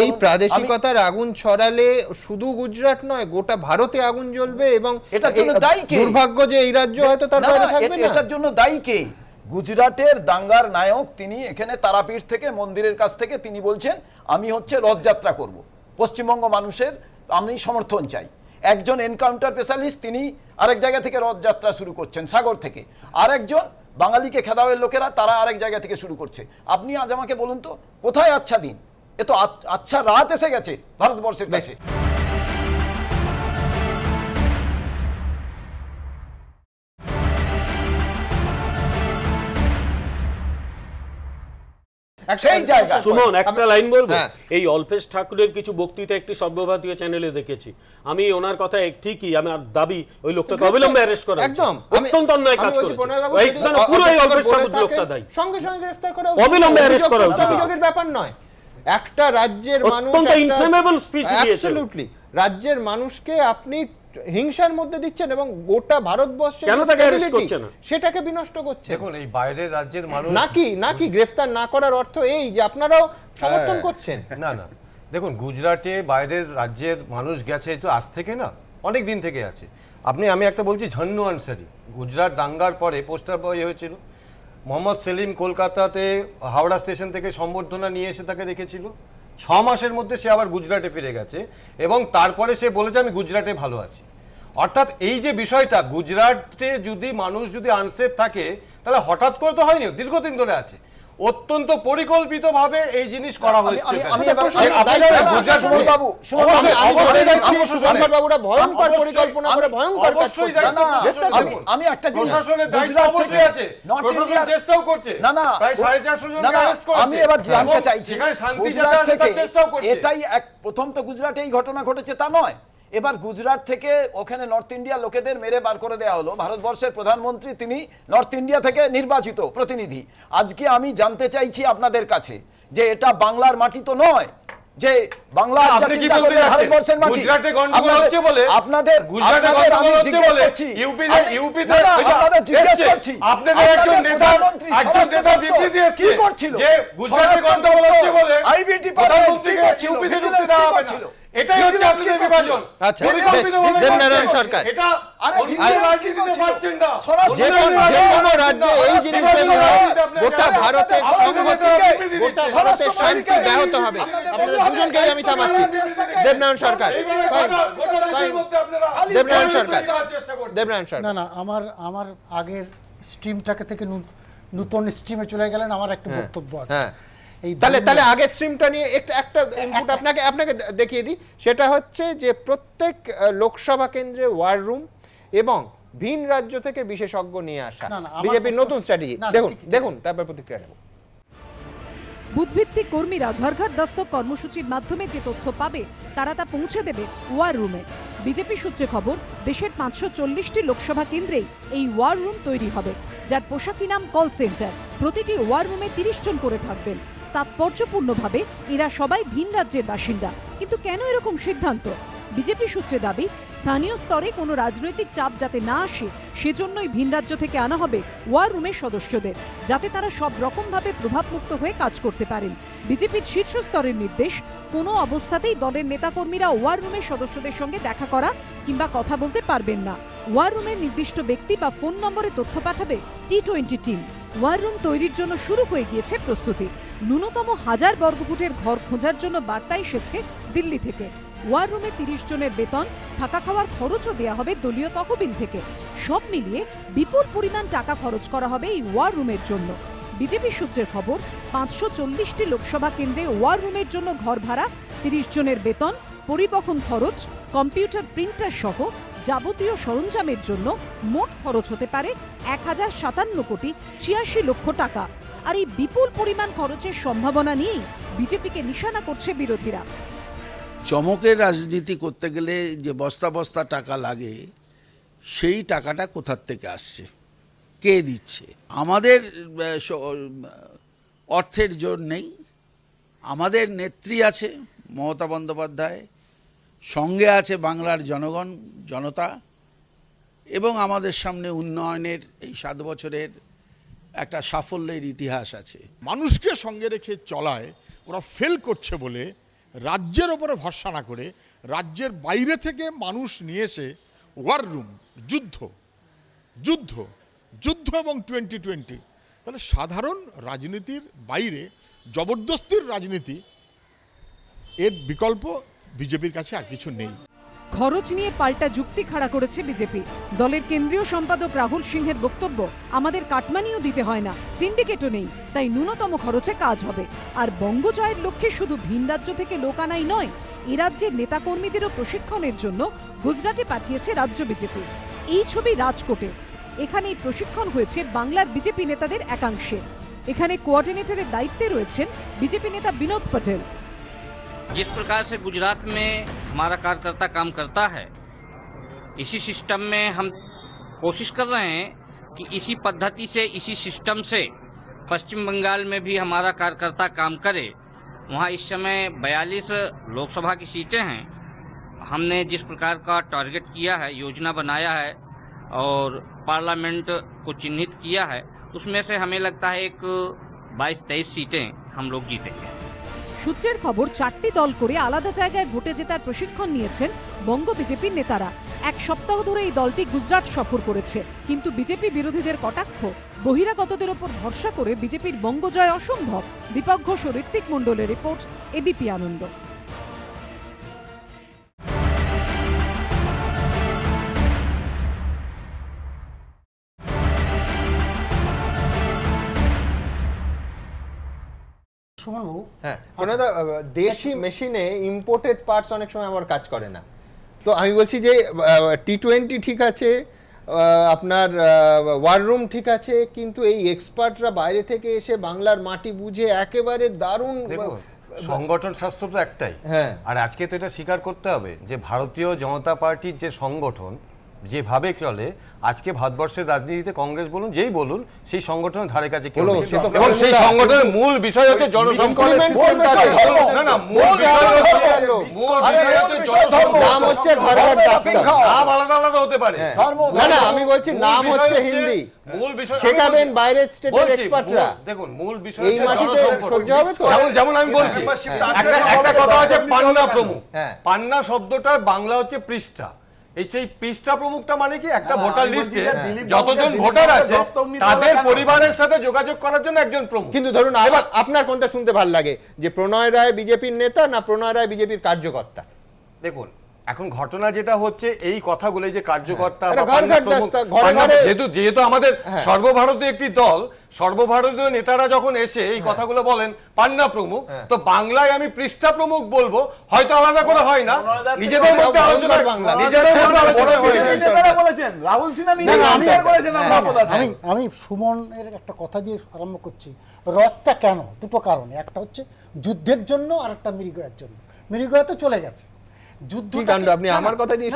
এই প্রাদেশিকতার আগুন ছড়ালে শুধু গুজরাট নয়, গোটা ভারতে আগুন জ্বলবে। এবং এটার জন্য দায়ী কে? দুর্ভাগ্য যে এই রাজ্য হয়তো তার বাইরে থাকবে না। এটার জন্য দায়ী কে? গুজরাটের দাঙ্গার নায়ক তিনি। এখানে তারাপীঠ থেকে, মন্দিরের কাছ থেকে তিনি বলছেন আমি হচ্ছে রথযাত্রা করব, পশ্চিমবঙ্গ মানুষের আমি সমর্থন চাই। একজন এনকাউন্টার স্পেশালিস্ট, তিনি আরেক জায়গা থেকে রথযাত্রা শুরু করছেন, সাগর থেকে। আরেকজন বাঙালিকে খেদাওয়ের লোকেরা, তারা আরেক জায়গা থেকে শুরু করছে। আপনি আজ আমাকে বলুন তো, কোথায় আচ্ছা দিন? এ তো আচ্ছা রাত এসে গেছে ভারতবর্ষের কাছে। সুমন, একটা লাইন বলবো। এই অল্পেশ ঠাকুরের কিছু বক্তৃতা একটি সর্বভারতীয় চ্যানেলে দেখেছি আমি। ওনার কথা ঠিকই, আমার দাবি ওই লোকটাকে অবিলম্বে অ্যারেস্ট করা, একদম অত্যন্ত অন্যায় কাজ করেছে। পুরো এই অল্পেশ ঠাকুর লোকটা দায়ী, সঙ্গে সঙ্গে গ্রেফতার করা, অবিলম্বে অ্যারেস্ট করা উচিত। অভিযোগের ব্যাপার নয়, একটা রাজ্যের মানুষ অত্যন্ত ইনফ্লেমেবল স্পিচ দিয়েছে। অ্যাবসলিউটলি, রাজ্যের মানুষকে আপনি হিংসার মধ্যে দিচ্ছেন এবং গোটা ভারতবর্ষে সেটাকে বিনষ্ট করছেন। দেখুন, এই বাইরের রাজ্যের মানুষ নাকি গ্রেফতার না করার অর্থ এই যে আপনারাও সমর্থন করছেন? না না, দেখুন, গুজরাটে বাইরের রাজ্যের মানুষ গেছে তো আজ থেকে না, অনেক দিন থেকে আছে। আমি একটা বলছি, ঝন্নু আনসারি গুজরাট দাঙ্গার পরে পোস্টার বয় হয়েছিল, মোহাম্মদ সেলিম কলকাতাতে হাওড়া স্টেশন থেকে সম্বর্ধনা নিয়ে এসে তাকে রেখেছিল, 6 মাসের মধ্যে সে আবার গুজরাটে ফিরে গেছে এবং তারপরে সে বলেছে আমি গুজরাটে ভালো আছি। অর্থাৎ এই যে বিষয়টা, গুজরাটে যদি মানুষ যদি আনসেফ থাকে তাহলে হঠাৎ করে তো হয়নি, দীর্ঘদিন ধরে আছে, অত্যন্ত পরিকল্পিতভাবে এই জিনিস করা হচ্ছে। আমি একটা চেষ্টাও করছে, প্রায় 450 জনকে অ্যারেস্ট করেছে। আমি এবার জানতে চাইছি, গুজরাট থেকে এটাই প্রথম তো গুজরাটে এই ঘটনা ঘটেছে তা নয়, এবার গুজরাট থেকে ওখানে নর্থ ইন্ডিয়া লোকেদের মেরে বার করে দেওয়া হলো। ভারতবর্ষের প্রধানমন্ত্রী তিনি নর্থ ইন্ডিয়া থেকে নির্বাচিত প্রতিনিধি। আজকে আমি জানতে চাইছি আপনাদের কাছে যে এটা বাংলার মাটি তো নয়, যে বাংলা ভারতবর্ষের মাটি। গুজরাটে গন্ডগোল হচ্ছে বলে আপনাদের গুজরাটে গন্ডগোল হচ্ছে বলে ইউপিতে আপনাদের জিজ্ঞেস করছি, আপনাদের একজন নেতা বিবৃতি দিয়েছে কি করছিল যে গুজরাটে গন্ডগোল হচ্ছে বলে আইবিটি প্রধানমন্ত্রীকে ইউপিতে ঢুকতে দেওয়া হবে না। এটাই হচ্ছে আপনাদের বিভাজন। আচ্ছা, দেবনারায়ণ সরকার, এটা রাজনীতিতে পারছেন না, যে কোনো রাজ্যে এই জিনিসগুলো গোটা ভারতের সংহতি, গোটা ভারতের শান্তি ব্যাহত হবে। আপনাদের দুজনকেই আমি থামাচ্ছি। দেবনারায়ণ সরকার, দেবনারায়ণ সরকার, দেবনারায়ণ সরকার। না, আমার আগের স্ট্রিমটাকে থেকে নতুন স্ট্রিমে চলে গেলেন, আমার একটা বক্তব্য আছে। তাহলে আগের স্ট্রিমটা নিয়ে একটা ইনপুট আপনাকে দেখিয়ে দিই। সেটা হচ্ছে যে প্রত্যেক লোকসভা কেন্দ্রে ওয়ার রুম এবং ভিন রাজ্য থেকে বিশেষজ্ঞ নিয়ে আসা বিজেপির নতুন স্ট্র্যাটেজি। দেখুন তারপর প্রতিক্রিয়া নেব। বুথভিত্তিক কর্মীরা ঘর ঘর দস্তক কর্মসূচির মাধ্যমে যে তথ্য পাবে তারা তা পৌঁছে দেবে ওয়ার রুমে। বিজেপি সূত্রে খবর, দেশের 540টি লোকসভা কেন্দ্রেই এই ওয়ার রুম তৈরি হবে, যার পোশাকি নাম কল সেন্টার। প্রতিটি ওয়ার রুমে 30 জন করে থাকবেন। তাৎপর্যপূর্ণভাবে এরা সবাই ভিন রাজ্যের বাসিন্দা। কিন্তু কেন এরকম সিদ্ধান্ত? বিজেপি সূত্রে দাবি, স্থানীয় স্তরে কোনো রাজনৈতিক চাপ যাতে না আসে সেজন্যই ভিন রাজ্য থেকে আনা হবে ওয়ার রুমের সদস্যদের, যাতে তারা সব রকমভাবে প্রভাবমুক্ত হয়ে কাজ করতে পারেন। বিজেপির শীর্ষ স্তরের নির্দেশ, কোনো অবস্থাতেই দলের নেতাকর্মীরা ওয়ার রুমের সদস্যদের সঙ্গে দেখা করা কিংবা কথা বলতে পারবেন না। ওয়ার রুমের নির্দিষ্ট ব্যক্তি বা ফোন নম্বরে তথ্য পাঠাবে T20 টিম। ওয়ার রুম তৈরির জন্য শুরু হয়ে গিয়েছে প্রস্তুতি। ন্যূনতম 1000 বর্গফুটের ঘর খোঁজার জন্য বার্তা এসেছে দিল্লি থেকে। ওয়ার রুমে 30 জনের বেতন, থাকা খাওয়ার খরচও দেওয়া হবে দলীয় তহবিল থেকে। সব মিলিয়ে বিপুল পরিমাণ টাকা খরচ করা হবে এই ওয়ার রুমের জন্য। বিজেপি সূত্রের খবর, 540টি লোকসভা কেন্দ্রে ওয়ার রুমের জন্য ঘর ভাড়া, 30 জনের বেতন, পরিবহন খরচ, কম্পিউটার প্রিন্টার সহ যাবতীয় সরঞ্জামের জন্য মোট খরচ হতে পারে 1057 কোটি 86 লক্ষ টাকা। আর এই বিপুল পরিমাণ খরচের সম্ভাবনা নিয়েই বিজেপিকে নিশানা করছে বিরোধীরা। চমকের রাজনীতি করতে গেলে যে বস্তা বস্তা টাকা লাগে, সেই টাকাটা কোথার থেকে আসছে, কে দিচ্ছে? আমাদের অর্থের জোর নেই। আমাদের নেত্রী আছে মমতা বন্দ্যোপাধ্যায়, সঙ্গে আছে বাংলার জনগণ, জনতা, এবং আমাদের সামনে উন্নয়নের এই 7 বছরের একটা সাফল্যের ইতিহাস আছে। মানুষকে সঙ্গে রেখে চলায় ওরা ফেল করছে বলে রাজ্যের ওপরে ভরসা না করে রাজ্যের বাইরে থেকে মানুষ নিয়ে এসে ওয়ার রুম, যুদ্ধ এবং 2020, তাহলে সাধারণ রাজনীতির বাইরে জবরদস্তির রাজনীতি, এর বিকল্প বিজেপির কাছে আর কিছু নেই। খরচ নিয়ে পাল্টা যুক্তি খাড়া করেছে বিজেপি। দলের কেন্দ্রীয় সম্পাদক রাহুল সিংহের বক্তব্য, আমাদের কাটমানিও দিতে হয় না, সিন্ডিকেটও নেই, তাই ন্যূনতম খরচে কাজ হবে। আর বঙ্গ জয়ের লক্ষ্যে শুধু ভিন রাজ্য থেকে লোক আনাই নয়, এ রাজ্যের নেতাকর্মীদেরও প্রশিক্ষণের জন্য গুজরাটে পাঠিয়েছে রাজ্য বিজেপি। এই ছবি রাজকোটে। এখানেই প্রশিক্ষণ হয়েছে বাংলার বিজেপি নেতাদের একাংশে। এখানে কোঅর্ডিনেটরের দায়িত্বে রয়েছেন বিজেপি নেতা বিনোদ পটেল। जिस प्रकार से गुजरात में हमारा कार्यकर्ता काम करता है, इसी सिस्टम में हम कोशिश कर रहे हैं कि इसी पद्धति से, इसी सिस्टम से पश्चिम बंगाल में भी हमारा कार्यकर्ता काम करे। वहाँ इस समय 42 लोकसभा की सीटें हैं। हमने जिस प्रकार का टारगेट किया है, योजना बनाया है और पार्लियामेंट को चिन्हित किया है, उसमें से हमें लगता है एक 22-23 सीटें हम लोग जीतेंगे। সূত্রের খবর 4টি দল করে আলাদা জায়গায় ভোটে জেতার প্রশিক্ষণ নিয়েছেন বঙ্গ বিজেপির নেতারা। এক সপ্তাহ ধরে এই দলটি গুজরাট সফর করেছে, কিন্তু বিজেপি বিরোধীদের কটাক্ষ, বহিরাগতদের ওপর ভরসা করে বিজেপির বঙ্গজয় অসম্ভব। দীপক ঘোষ ও ঋত্বিক মণ্ডলের রিপোর্ট, এবিপি আনন্দ। হ্যাঁ, দেশি মেশিনে ইম্পোর্টেড পার্টস অনেক সময় আমার কাজ করে না। তো আমি বলছি যে T20 ঠিক আছে, আপনার ওয়ার রুম ঠিক আছে, কিন্তু এই এক্সপার্টরা বাইরে থেকে এসে বাংলার মাটি বুঝে একেবারে দারুণ সংগঠন শাস্ত্র তো একটাই। হ্যাঁ, আর আজকে তো এটা স্বীকার করতে হবে যে ভারতীয় জনতা পার্টির যে সংগঠন যেভাবে চলে, আজকে ভারতবর্ষের রাজনীতিতে কংগ্রেস বলুন যেই বলুন সেই সংগঠনের ধারে কাছে কেউ নেই। এবং সেই সংগঠনের মূল বিষয় হচ্ছে জনসংখ্যা। না না, মূল বিষয় নাম হচ্ছে নাম আলাদা আলাদা হতে পারে। না না, আমি বলছি নাম হচ্ছে হিন্দি, মূল বিষয় শেখাবেন বাইরের স্টেটের এক্সপার্টরা। দেখুন মূল বিষয় এই মাটিতে সহ্য হবে তো। যেমন আমি বলছি একটা কথা হচ্ছে পান্না প্রমুখ। পান্না শব্দটার বাংলা হচ্ছে পৃষ্ঠা। এই সেই পৃষ্ঠা প্রমুখটা মানে কি, একটা ভোটার লিস্টে যতজন ভোটার আছে তাদের পরিবারের সাথে যোগাযোগ করার জন্য একজন প্রমুখ। কিন্তু ধরুন আপনার কোনটা শুনতে ভালো লাগে, যে প্রণয় রায় বিজেপির নেতা না প্রণয় রায় বিজেপির কার্যকর্তা? দেখুন এখন ঘটনা যেটা হচ্ছে এই কথাগুলো যে কার্যকর্তা যেহেতু আমাদের সর্বভারতীয় একটি দল, সর্বভারতীয় নেতারা যখন এসে এই কথাগুলো বলেন পান্না প্রমুখ, তো বাংলায় আমি পৃষ্ঠা প্রমুখ বলবো, হয়তো আলাদা করে হয় না, নিজেদের মধ্যে আলোচনা বলেছেন রাহুল সিনহা। আমি সুমনের একটা কথা দিয়ে আরম্ভ করছি। রথটা কেন? দুটো কারণে, একটা হচ্ছে যুদ্ধের জন্য আর একটা মৃগয়ার জন্য। মৃগয়া তো চলে গেছে, যুদ্ধ কাণ্ড আপনি আমার কথা দিয়ে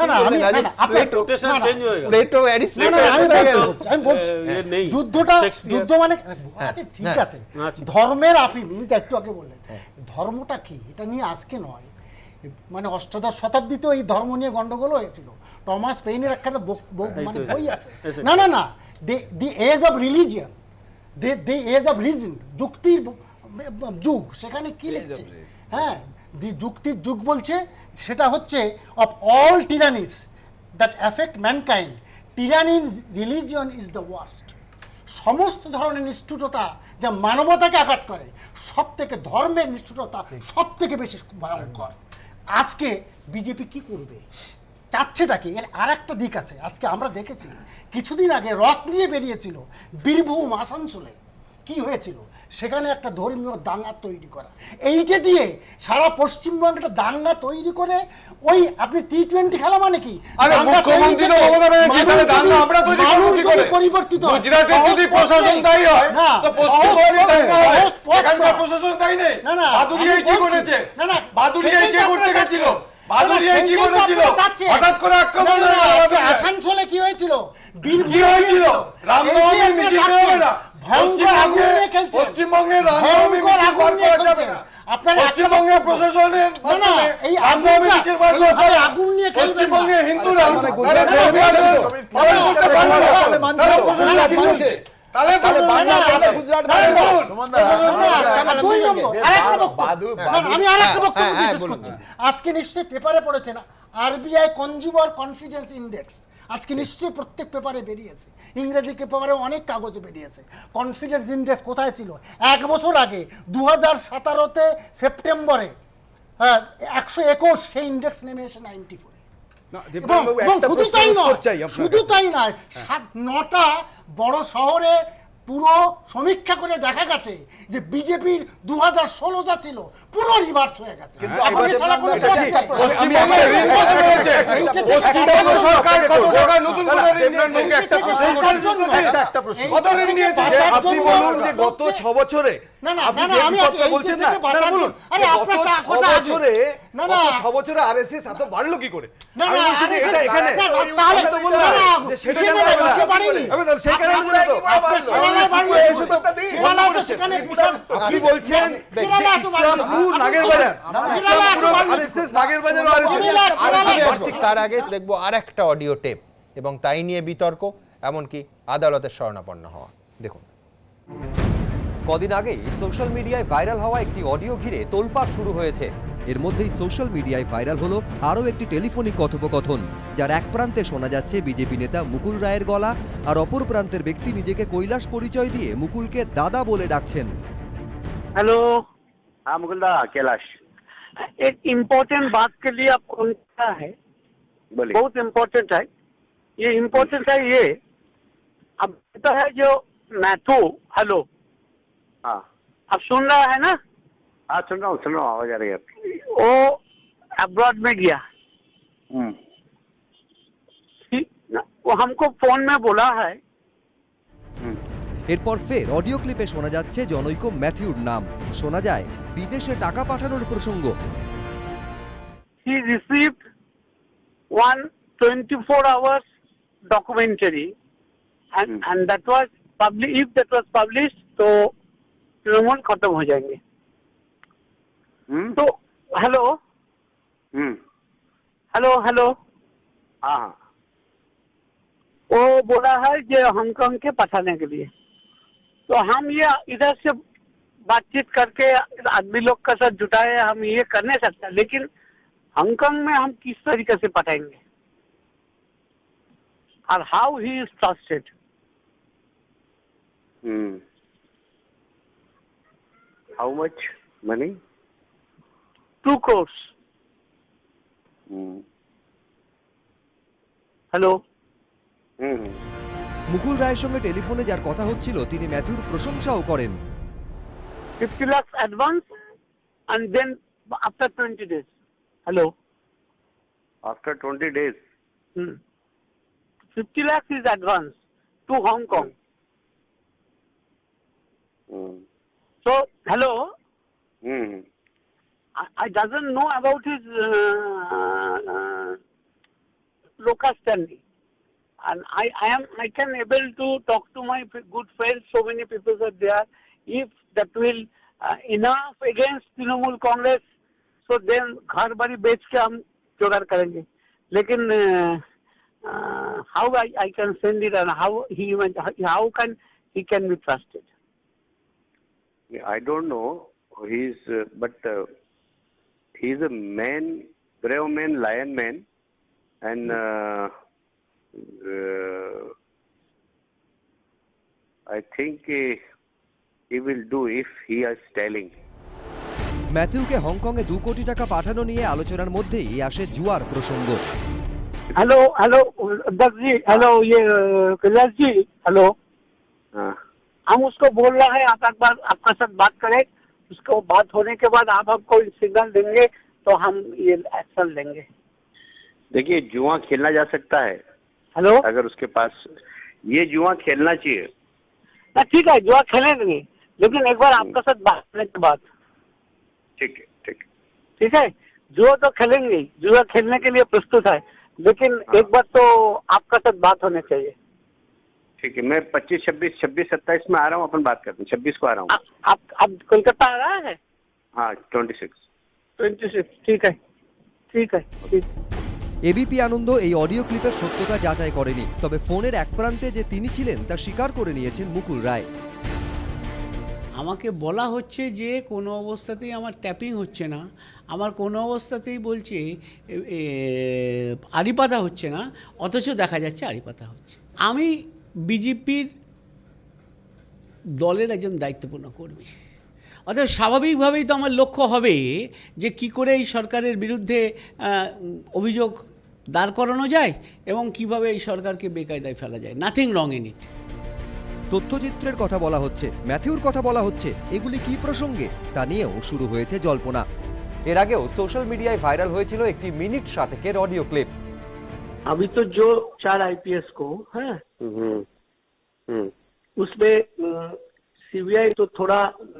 যুদ্ধ মানে ঠিক আছে, ধর্মের আপনি একটু আগে বললেন ধর্মটা কি, এটা নিয়ে আজকে নয়, মানে অষ্টাদশ শতাব্দীতে এই ধর্ম নিয়ে গন্ডগোল হয়েছিল। টমাস পেইনের একটা মানে বই আছে, না না না, the age of religion, the age of reason, যুক্তির যুগ। সেখানে কি লিখছে? হ্যাঁ, দি যুক্তির যুগ বলছে সেটা হচ্ছে of all tyrannies that affect mankind, tyranny religion is the worst. সমস্ত ধরনের নিষ্ঠুরতা যা মানবতাকে আঘাত করে, সব থেকে ধর্মের নিষ্ঠুরতা সব থেকে বেশি ভয়ঙ্কর। আজকে বিজেপি কি করবে, চাচ্ছেটাকে? এর আর একটা দিক আছে। আজকে আমরা দেখেছি কিছুদিন আগে রথ নিয়ে বেরিয়েছিল বীরভূম আসানসোলে, কি হয়েছিল সেখানে একটা ধর্মীয় দাঙ্গা তৈরি করা। এইটা দিয়ে সারা পশ্চিমবঙ্গে একটা দাঙ্গা তৈরি করে, ওই আপনি T20 খেলা মানে কি? পরিবর্তিত আসানসোলে কি হয়েছিল, পশ্চিমবঙ্গের পশ্চিমবঙ্গের প্রশাসনের আগুন নিয়ে পশ্চিমবঙ্গের হিন্দুরা আমি আরেকটা বক্তব্য বিশেষ করছি। আজকে নিশ্চয়ই পেপারে পড়েছেন RBI কনজিউমার কনফিডেন্স ইন্ডেক্স, আজকে নিশ্চয়ই প্রত্যেক পেপারে বেরিয়েছে, ইংরেজি পেপারে অনেক কাগজে বেরিয়েছে। কনফিডেন্স ইন্ডেক্স কোথায় ছিল এক বছর আগে? 2017 সেপ্টেম্বরে 121, সেই ইন্ডেক্স নেমে এসে 94। শুধু তাই নয়, 9টা বড় শহরে পুরো সমীক্ষা করে দেখা গেছে যে বিজেপির 2016 যা ছিল পুরো রিভার্স হয়ে গেছে। গত 6 বছরে RSS এত বাড়লো কি করে? আপনি বলছেন তার আগে দেখবো আর একটা অডিও টেপ, এবং তাই নিয়ে বিতর্ক, এমনকি আদালতের শরণাপন্ন হওয়া। দেখুন। কদিন আগেই সোশ্যাল মিডিয়ায় ভাইরাল হওয়া একটি অডিও ঘিরে তোলপাড় শুরু হয়েছে। এর মধ্যেই সোশ্যাল মিডিয়ায় ভাইরাল হলো আরও একটি টেলিফোনিক কথোপকথন, যার এক প্রান্তে শোনা যাচ্ছে বিজেপি নেতা মুকুল রায়ের গলা, আর অপর প্রান্তের ব্যক্তি নিজেকে কৈলাস পরিচয় দিয়ে মুকুলকে দাদা বলে ডাকছেন। हेलो, हाँ मुकुल दा, कैलाश। एक इम्पोर्टेंट बात के लिए आप कौन सा है? बोलिए। बहुत इम्पोर्टेंट है। ये इम्पोर्टेंट है ये। अब तो है जो मैथू, हेलो। हाँ। अब सुन रहा है ना? हाँ सुन रहा हूँ, आवाज आ रही है आपकी। वो अब्रॉड में गया। ठीक, वो हमको फोन में बोला है। এরপর ফের অডিও ক্লিপে শোনা যাচ্ছে জনৈক ম্যাথিউর নাম, শোনা যায় বিদেশে টাকা পাঠানোর প্রসঙ্গ। He received one 24 hours documentary and that was published. If that was published, तो तृणमूल खत्म हो जाएंगे। तो हेलो, हेलो, हाँ, वो बोला है जो हांगकांग के पठाने के लिए। तो हम ये इधर से बातचीत करके आदमी लोग का साथ जुटाए, हम ये कर नहीं सकते, लेकिन हांगकांग में हम किस तरीके से पठाएंगे और how he is trusted. How much money? 2 crores। Hello. Mukul রায়ের সঙ্গে টেলিফোনে যার কথা হচ্ছিল তিনি ম্যাথিউর প্রশংসাও করেন। 50 lakhs advance and then after 20 days। Hello। After 20 days। 50 lakhs is advance to Hong Kong। So hello। I doesn't know about his local standing, and I can able to talk to my good friends. So many people are there. If that will enough against Trinamool Congress, so then घर बारी बेच के हम जुगाड़ करेंगे। लेकिन how I can send it and how can he can be trusted? I don't know. But he's a man, brave man, lion man, and I think he will do if he is telling. ম্যাথিউকে হংকংয়ে 2 কোটি টাকা পাঠানো নিয়ে আলোচনার মধ্যেই আসে জুয়ার প্রসঙ্গ। Hello, Dutt जी, hello, ये कैलाश जी, हेलो। हम उसको बोल रहा है आप एक बार आपका साथ बात करें, उसको बात होने के बाद आप हमको सिग्नल देंगे तो हम ये एक्शन लेंगे। देखिए, जुआ खेलना जा सकता है। हेलो, अगर उसके पास ये जुआ खेलना चाहिए ना, ठीक है, जुआ खेलेंगे, लेकिन एक बार आपका साथ बात करने के बाद। ठीक है। ठीक है, जुआ तो खेलेंगे, जुआ खेलने के लिए प्रस्तुत है, लेकिन एक बार तो आपका साथ बात होनी चाहिए। ठीक है, मैं 25, 26, 27 में आ रहा हूँ, अपन बात करते हैं। 26 को आ रहा हूँ। आप कोलकाता आ रहा है? हाँ, 26। ठीक है। এবিপি আনন্দ এই অডিও ক্লিপের সত্যতা যাচাই করেনি, তবে ফোনের এক প্রান্তে যে তিনি ছিলেন তা স্বীকার করে নিয়েছেন মুকুল রায়। আমাকে বলা হচ্ছে যে কোনো অবস্থাতেই আমার ট্যাপিং হচ্ছে না, আমার কোনো অবস্থাতেই বলছে আড়িপাতা হচ্ছে না, অথচ দেখা যাচ্ছে আড়িপাতা হচ্ছে। আমি বিজেপির দলের একজন দায়িত্বপূর্ণ কর্মী, অতএব স্বাভাবিকভাবেই তো আমার লক্ষ্য হবে যে কি করে এই সরকারের বিরুদ্ধে অভিযোগ দাঁড় করানো যায় এবং কিভাবে এই সরকারকে বেকায়দায় ফেলা যায়। Nothing wrong in it. তথ্যচিত্রের কথা বলা হচ্ছে, ম্যাথিউর কথা বলা হচ্ছে, এগুলি কি প্রসঙ্গে তা নিয়েও শুরু হয়েছে জল্পনা। এর আগেও সোশ্যাল মিডিয়ায় ভাইরাল হয়েছিল একটি মিনিট 7 অডিও ক্লিপ। अभी तो जो 4 IPS को है उसमें सीबीआई तो थोड़ा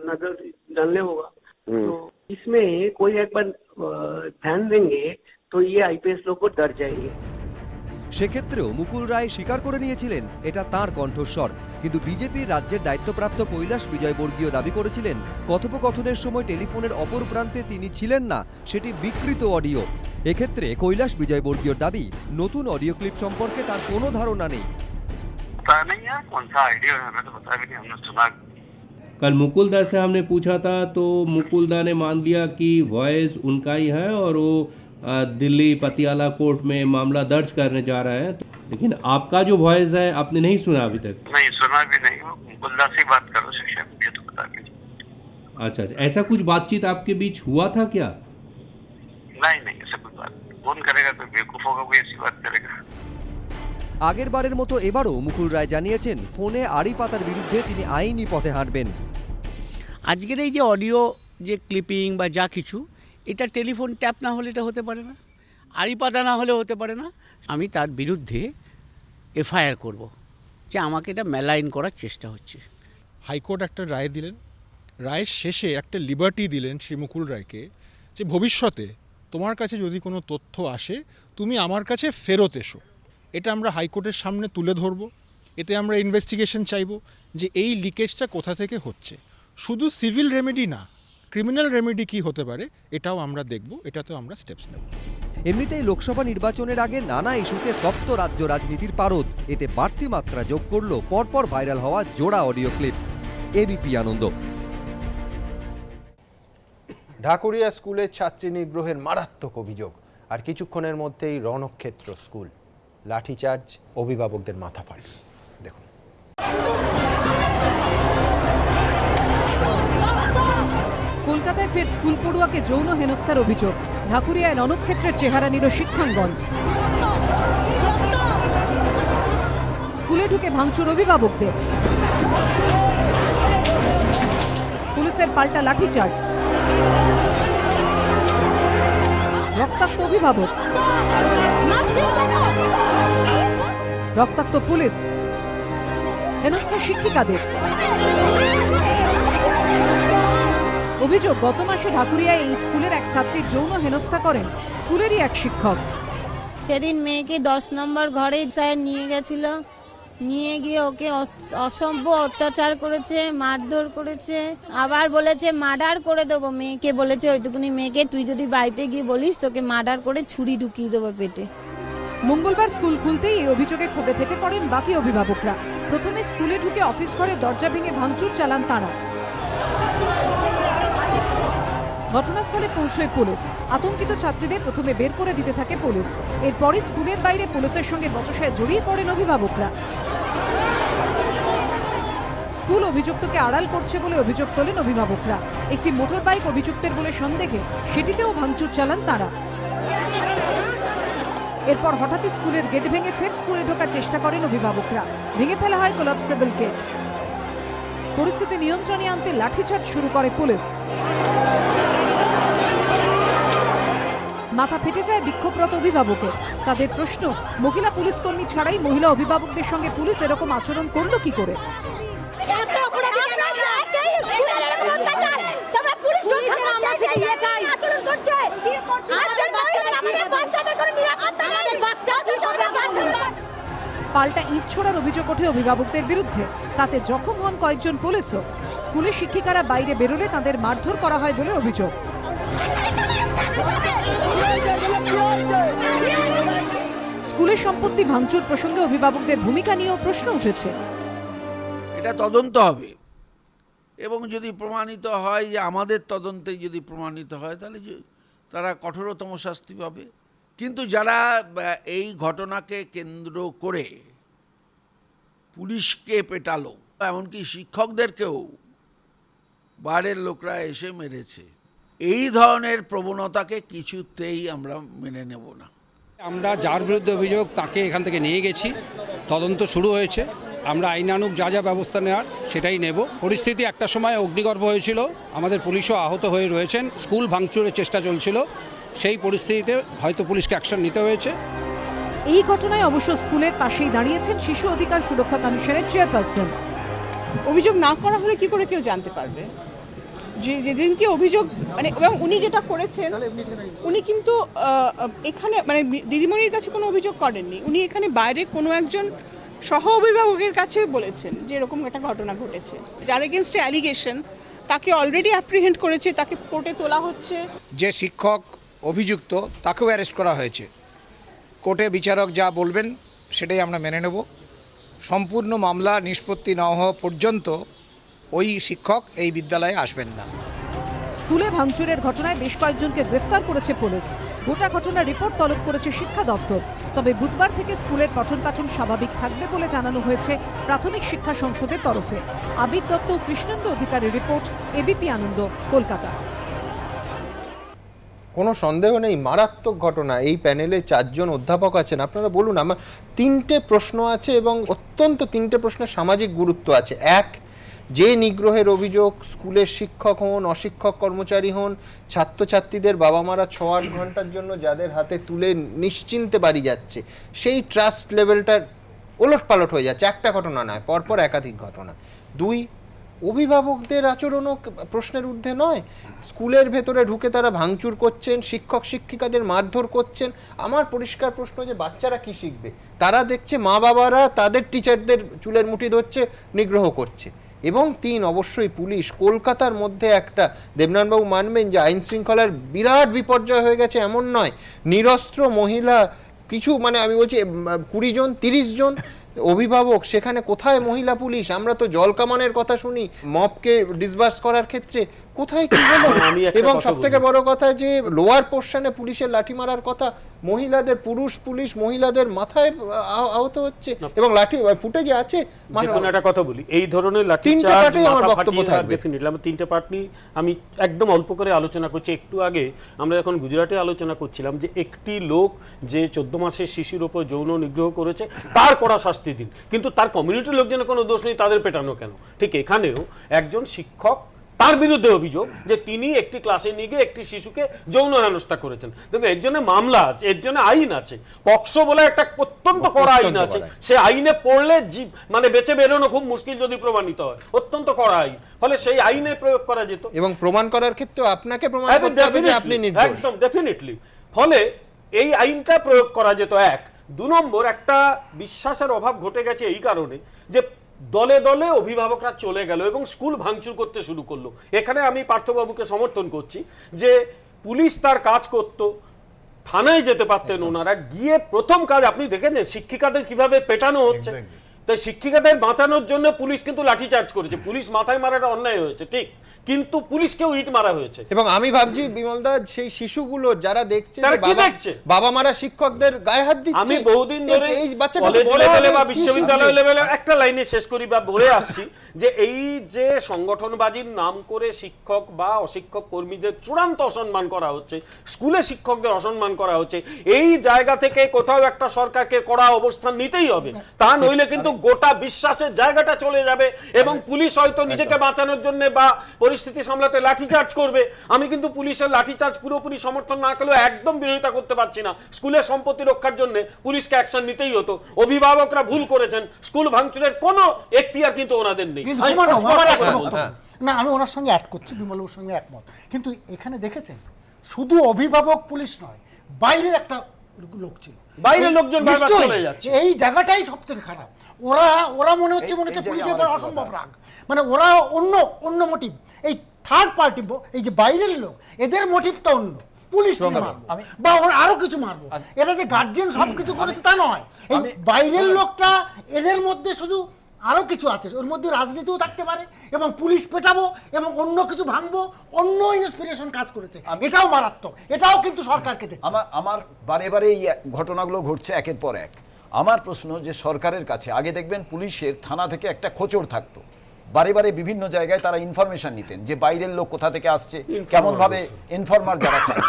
नजर डालने होगा, तो इसमें कोई एक बार ध्यान देंगे तो ये IPS लोग को डर जाएंगे। সেক্ষেত্রেও মুকুল রায় স্বীকার করে নিয়েছিলেন এটা তাঁর কণ্ঠস্বর, কিন্তু বিজেপির রাজ্যের দায়িত্বপ্রাপ্ত কৈলাস বিজয়বর্গীয় দাবি করেছিলেন কথোপকথনের সময় টেলিফোনের অপর প্রান্তে তিনি ছিলেন না, সেটি বিকৃত অডিও। এক্ষেত্রে কৈলাস বিজয়বর্গীয়র দাবি নতুন অডিও ক্লিপ সম্পর্কে তার কোনো ধারণা নেই। कल मुकुलदा से हमने पूछा था तो मुकुलदा ने मान लिया कि वॉइस उनका ही है और वो दिल्ली पटियाला कोर्ट में मामला दर्ज करने जा रहे हैं, लेकिन आपका जो वॉइस है आपने नहीं सुना अभी तक? नहीं सुना भी नहीं, मुकुलदा से बात करो शिक्षा, मुझे तो बता दीजिए। अच्छा, ऐसा कुछ बातचीत आपके बीच हुआ था क्या? नहीं ऐसा कोई बात, फोन करेगा तो बेवकूफ होगा, कोई ऐसी बात करेगा। আগের বারের মতো এবারও মুকুল রায় জানিয়েছেন ফোনে আড়ি পাতার বিরুদ্ধে তিনি আইনি পথে হাঁটবেন। আজকের এই যে অডিও যে ক্লিপিং বা যা কিছু, এটা টেলিফোন ট্যাপ না হলে এটা হতে পারে না, আড়ি পাতা না হলে হতে পারে না। আমি তার বিরুদ্ধে এফআইআর করব যে আমাকে এটা মেলাইন করার চেষ্টা হচ্ছে। হাইকোর্ট একটা রায় দিলেন, রায়ের শেষে একটা লিবার্টি দিলেন শ্রী মুকুল রায়কে যে ভবিষ্যতে তোমার কাছে যদি কোনো তথ্য আসে তুমি আমার কাছে ফেরত এসো। এটা আমরা হাইকোর্টের সামনে তুলে ধরব, এতে আমরা ইনভেস্টিগেশন চাইব যে এই লিকেজটা কোথা থেকে হচ্ছে। শুধু সিভিল রেমেডি না, ক্রিমিনাল রেমেডি কি হতে পারে এটাও আমরা দেখব, এটাতেও আমরা স্টেপস নেব। এমনিতেই লোকসভা নির্বাচনের আগে নানা ইস্যুতে তপ্ত রাজ্য রাজনীতির পারদ, এতে বাড়তি মাত্রা যোগ করল পরপর ভাইরাল হওয়া জোড়া অডিও ক্লিপ। এবিপি আনন্দ। ঢাকুরিয়া স্কুলে ছাত্রী নিগ্রহের মারাত্মক অভিযোগ, আর কিছুক্ষণের মধ্যেই রণক্ষেত্র স্কুল, লাঠিচার্জ, অভিভাবকদের মাথা ফাটে। দেখুন। কলকাতায় ফের স্কুল পড়ুয়াকে যৌন হেনস্থার অভিযোগ, ঢাকুরিয়ায় রণক্ষেত্রের চেহারা নিল শিক্ষাঙ্গন। স্কুলে ঢুকে ভাঙচুর অভিভাবকদের, পুলিশের পাল্টা লাঠিচার্জ, রক্তাক্ত অভিভাবক, রক্তাক্ত পুলিশ, হেনস্থা শিক্ষিকাদের। অভিযোগ, গত মাসে ঢাকুরিয়ায় এই স্কুলের এক ছাত্রীর যৌন হেনস্থা করেন স্কুলেরই এক শিক্ষক। সেদিন মেয়েকে 10 নম্বর ঘরে স্যার নিয়ে গেছিল, নিয়ে গিয়ে ওকে অসভ্য অত্যাচার করেছে, মারধর করেছে, আবার বলেছে মার্ডার করে দেবো। মেয়েকে বলেছে ওইটুকুনি মেয়েকে, তুই যদি বাড়িতে গিয়ে বলিস তোকে মার্ডার করে ছুরি ঢুকিয়ে দেবো পেটে। মঙ্গলবার স্কুল খুলতেই এই অভিযোগে ক্ষোভে ফেটে পড়েন বাকি অভিভাবকরা। প্রথমে স্কুলে ঢুকে অফিস ঘরে দরজা ভেঙে ভাঙচুর চালান তাঁরা। ঘটনাস্থলে পৌঁছয় পুলিশ। আতঙ্কিত ছাত্রীদের প্রথমে বের করে দিতে থাকে পুলিশ, এরপরই স্কুলের বাইরে পুলিশের সঙ্গে বচসায় জড়িয়ে পড়েন অভিভাবকরা। স্কুল অভিযুক্তকে আড়াল করছে বলে অভিযোগ তোলেন অভিভাবকরা। একটি মোটর বাইক অভিযুক্তের বলে সন্দেহে সেটিতেও ভাঙচুর চালান তারা। এরপর হঠাৎই স্কুলের গেট ভেঙে ফের স্কুলে ঢোকার চেষ্টা করেন অভিভাবকরা। ভেঙে ফেলা হয় কোলাপসেবল গেট। পরিস্থিতি নিয়ন্ত্রণে আনতে লাঠিচার্জ শুরু করে পুলিশ। মাথা ফেটে যায় বিক্ষোভরত অভিভাবকের। তাদের প্রশ্ন, মহিলা পুলিশ কর্মী ছাড়াই মহিলা অভিভাবকদের সঙ্গে পুলিশ এরকম আচরণ করলো কি করে? পাল্টা ইট ছোড়ার অভিযোগ ওঠে অভিভাবকদের বিরুদ্ধে। তাতে জখম হন কয়েকজন পুলিশও। স্কুলের শিক্ষিকারা বাইরে বেরোলে তাদের মারধর করা হয় বলে অভিযোগ। স্কুলের সম্পত্তি ভাঙচুর প্রসঙ্গে অভিভাবকদের ভূমিকা নিয়েও প্রশ্ন উঠেছে। এটা তদন্ত হবে এবং যদি প্রমাণিত হয় যে আমাদের তদন্তে যদি প্রমাণিত হয় তাহলে তারা কঠোরতম শাস্তি পাবে। কিন্তু যারা এই ঘটনাকে কেন্দ্র করে পুলিশকে পেটালো, এমনকি শিক্ষকদেরকেও বাইরের লোকরা এসে মেরেছে, এই ধরনের প্রবণতাকে কিছুতেই আমরা মেনে নেব না। আমরা যার বিরুদ্ধে অভিযোগ তাকে এখান থেকে নিয়ে গেছি, তদন্ত শুরু হয়েছে, আমরা আইনানুগ যা যা ব্যবস্থা নেওয়ার সেটাই নেব। পরিস্থিতি একটা সময় অগ্নিগর্ভ হয়েছিল, আমাদের পুলিশও আহত হয়ে রয়েছেন, স্কুল ভাঙচুরের চেষ্টা চলছিল, সেই পরিস্থিতিতে হয়তো পুলিশকে অ্যাকশন নিতে হয়েছে। এই ঘটনায় অবশ্য স্কুলের পাশেই দাঁড়িয়েছেন শিশু অধিকার সুরক্ষা কমিশনের চেয়ারপারসন। অভিযোগ না করা হলে কি করে কেউ জানতে পারবে? যেদিনকে অভিযোগ এবং উনি যেটা করেছেন, উনি কিন্তু এখানে দিদিমণির কাছে কোনো অভিযোগ করেননি, উনি এখানে বাইরে কোনো একজন সহ অভিভাবকের কাছে বলেছেন যে এরকম একটা ঘটনা ঘটেছে। যার এগেনস্টে অ্যালিগেশন, তাকে অলরেডি অ্যাপ্রিহেন্ড করেছে, তাকে কোর্টে তোলা হচ্ছে। যে শিক্ষক অভিযুক্ত তাকেও অ্যারেস্ট করা হয়েছে। কোর্টে বিচারক যা বলবেন সেটাই আমরা মেনে নেব। সম্পূর্ণ মামলা নিষ্পত্তি না হওয়া পর্যন্ত ওই শিক্ষক এই বিদ্যালয়ে আসবেন না। স্কুলে ভাঙচুরের ঘটনায় বেশ কয়েকজনকে গ্রেফতার করেছে পুলিশ। গোটা ঘটনার রিপোর্ট তলব করেছে শিক্ষা দপ্তর। তবে বুধবার থেকে স্কুলের পঠন পাঠন স্বাভাবিক থাকবে বলে জানানো হয়েছে প্রাথমিক শিক্ষা সংসদের তরফে। আবির দত্ত, কৃষ্ণেন্দু অধিকারীর রিপোর্ট, এবিপি আনন্দ, কলকাতা। কোনো সন্দেহ নেই মারাত্মক ঘটনা। এই প্যানেলে 4 জন অধ্যাপক আছেন। আপনারা বলুন, আমার 3টে প্রশ্ন আছে এবং অত্যন্ত 3টে প্রশ্নের সামাজিক গুরুত্ব আছে। এক, যে নিগ্রহের অভিযোগ, স্কুলের শিক্ষক হন, অশিক্ষক কর্মচারী হন, ছাত্রছাত্রীদের বাবা মারা 6-8 ঘন্টার জন্য যাদের হাতে তুলে নিশ্চিন্তে বাড়ি যাচ্ছে, সেই ট্রাস্ট লেভেলটা ওলটপালট হয়ে যাচ্ছে। একটা ঘটনা নয়, পরপর একাধিক ঘটনা। 2, অভিভাবকদের আচরণও প্রশ্নের ঊর্ধ্বে নয়। স্কুলের ভেতরে ঢুকে তারা ভাঙচুর করছেন, শিক্ষক শিক্ষিকাদের মারধর করছেন। আমার পরিষ্কার প্রশ্ন যে বাচ্চারা কি শিখবে? তারা দেখছে মা বাবারা তাদের টিচারদের চুলের মুঠি ধরছে, নিগ্রহ করছে। এবং 3, অবশ্যই পুলিশ। কলকাতার মধ্যে একটা, দেবনাথবাবু মানবেন যে আইন শৃঙ্খলার বিরাট বিপর্যয় হয়ে গেছে এমন নয়। নিরস্ত্র মহিলা কিছু, মানে আমি বলছি 20 জন 30 জন অভিভাবক, সেখানে কোথায় মহিলা পুলিশ? আমরা তো জল কামানের কথা শুনি মবকে ডিসবার্স করার ক্ষেত্রে, কোথায় কি হলো? এবং সবথেকে বড় কথা যে লোয়ার পোর্শনে পুলিশের লাঠি মারার কথা, মহিলাদের, পুরুষ পুলিশ মহিলাদের মাথায় আহত হচ্ছে এবং লাঠি ফুটেজে আছে। মানে একটা কথা বলি, এই ধরনের লাঠি চার্জ, আমার বক্তব্য থাকবে ডেফিনেটলি। আমি 3টে পার্ট নিয়ে আমি একদম অল্প করে আলোচনা করছি। একটু আগে আমরা যখন গুজরাটে আলোচনা করছিলাম যে একটি লোক যে 14 মাসের শিশুর উপর যৌন নিগ্রহ করেছে তার কড়া শাস্তি দিন, কিন্তু তার কমিউনিটির লোকজনের কোনো দোষ নেই, তাদের পেটানো কেন? ঠিক এখানেও একজন শিক্ষক, তার বিরুদ্ধে অভিযোগ যে তিনি একটি ক্লাসে নিয়ে গিয়ে একটি শিশুকে যৌন হেনস্থা করেছেন। দেখুন, এর জন্য মামলা আছে, এর জন্য আইন আছে, পক্সো বলে একটা অত্যন্ত কড়া আইন আছে। সে আইনে পড়লে মানে বেঁচে বেরোনো খুব মুশকিল যদি প্রমাণিত হয়, অত্যন্ত কড়া আইন। ফলে সেই আইনে প্রয়োগ করা যেত এবং প্রমাণ করার ক্ষেত্রে আপনাকে প্রমাণ করতে হবে যে আপনি নির্দোষ, একদম ডেফিনেটলি। ফলে এই আইনটা প্রয়োগ করা যেত। 1, 2 নম্বর, একটা বিশ্বাসের অভাব ঘটে গেছে এই কারণে যে দলে দলে অভিভাবকরা চলে গেল এবং স্কুল ভাঙচুর করতে শুরু করলো। এখানে আমি পার্থবাবুকে সমর্থন করছি যে পুলিশ তার কাজ করত, থানায় যেতে পারতেন ওনারা গিয়ে। প্রথম কাজ আপনি দেখেছেন শিক্ষিকাদের কিভাবে পেটানো হচ্ছে। তাই শিক্ষিকাদের বাঁচানোর জন্য পুলিশ কিন্তু লাঠিচার্জ করেছে। পুলিশ মাথায় মারাটা অন্যায় হয়েছে ঠিক, কিন্তু পুলিশকেও ইট মারা হয়েছে। এবং আমি ভাবছি বিমলদা, সেই শিশুগুলো যারা দেখছে বাবা মারা শিক্ষকদের গায়ে হাত দিচ্ছে, আমি বহুদিন ধরে কলেজ লেভেলে বা বিশ্ববিদ্যালয় লেভেলে একটা লাইনে শেষ করি বা বলে আসছি যে এই যে সংগঠনবাজির নাম করে শিক্ষক বা অশিক্ষক কর্মীদের চূড়ান্ত অসম্মান করা হচ্ছে, স্কুলে শিক্ষকদের অসম্মান করা হচ্ছে, এই জায়গা থেকে কোথাও একটা সরকারকে কড়া অবস্থান নিতেই হবে। তা নইলে কিন্তু গোটা বিশ্বাসের জায়গাটা চলে যাবে এবং পুলিশ হয়তো নিজেকে বাঁচানোর জন্য বা পরিস্থিতি সামলাতে লাঠিচার্জ করবে। আমি কিন্তু পুলিশের লাঠিচার্জ পুরোপুরি সমর্থন না করলেও একদম বিরোধিতা করতে পারছি না। স্কুলের সম্পত্তি রক্ষার জন্য পুলিশকে অ্যাকশন নিতেই হতো। অভিভাবকরা ভুল করেছেন, স্কুল ভাঙচুরের কোনো এখতিয়ার কিন্তু ওনাদের নেই। না, আমি ওনার সঙ্গে অ্যাড করছি, বিমলবাবুর সঙ্গে একমত। কিন্তু এখানে দেখেছেন শুধু অভিভাবক পুলিশ নয়, বাইরের একটা লোক ছিল, বাইরের লোকজন বারবার চলে যাচ্ছে। এই জায়গাটাই সবথেকে খারাপ। ওরা মনে হচ্ছে পুলিশের উপর অসম্ভব রাগ, মানে ওরা অন্য মোটিভ। এই থার্ড পার্টি, এই যে বাইরের লোক, এদের মোটিভটা অন্য। পুলিশ বা আরো কিছু মারবো, এটা যে গার্জিয়ান সবকিছু করেছে তা নয়। এই বাইরের লোকটা, এদের মধ্যে শুধু আরো কিছু আছে, ওর মধ্যে রাজনীতিও থাকতে পারে এবং পুলিশ পেটাবো এবং অন্য কিছু ভাঙবো, অন্য ইন্সপিরেশন কাজ করেছে। এটাও মারাত্মক, এটাও কিন্তু সরকারকে দেখতে। আমার বারে বারে এই ঘটনাগুলো ঘটছে একের পর এক। আমার প্রশ্ন যে সরকারের কাছে আগে দেখবেন পুলিশের থানা থেকে একটা খোঁচড় থাকতো, বারে বারে বিভিন্ন জায়গায় তারা ইনফরমেশন নিতেন যে বাইরের লোক কোথা থেকে আসছে, কেমন ভাবে ইনফরমার যারা থাকে।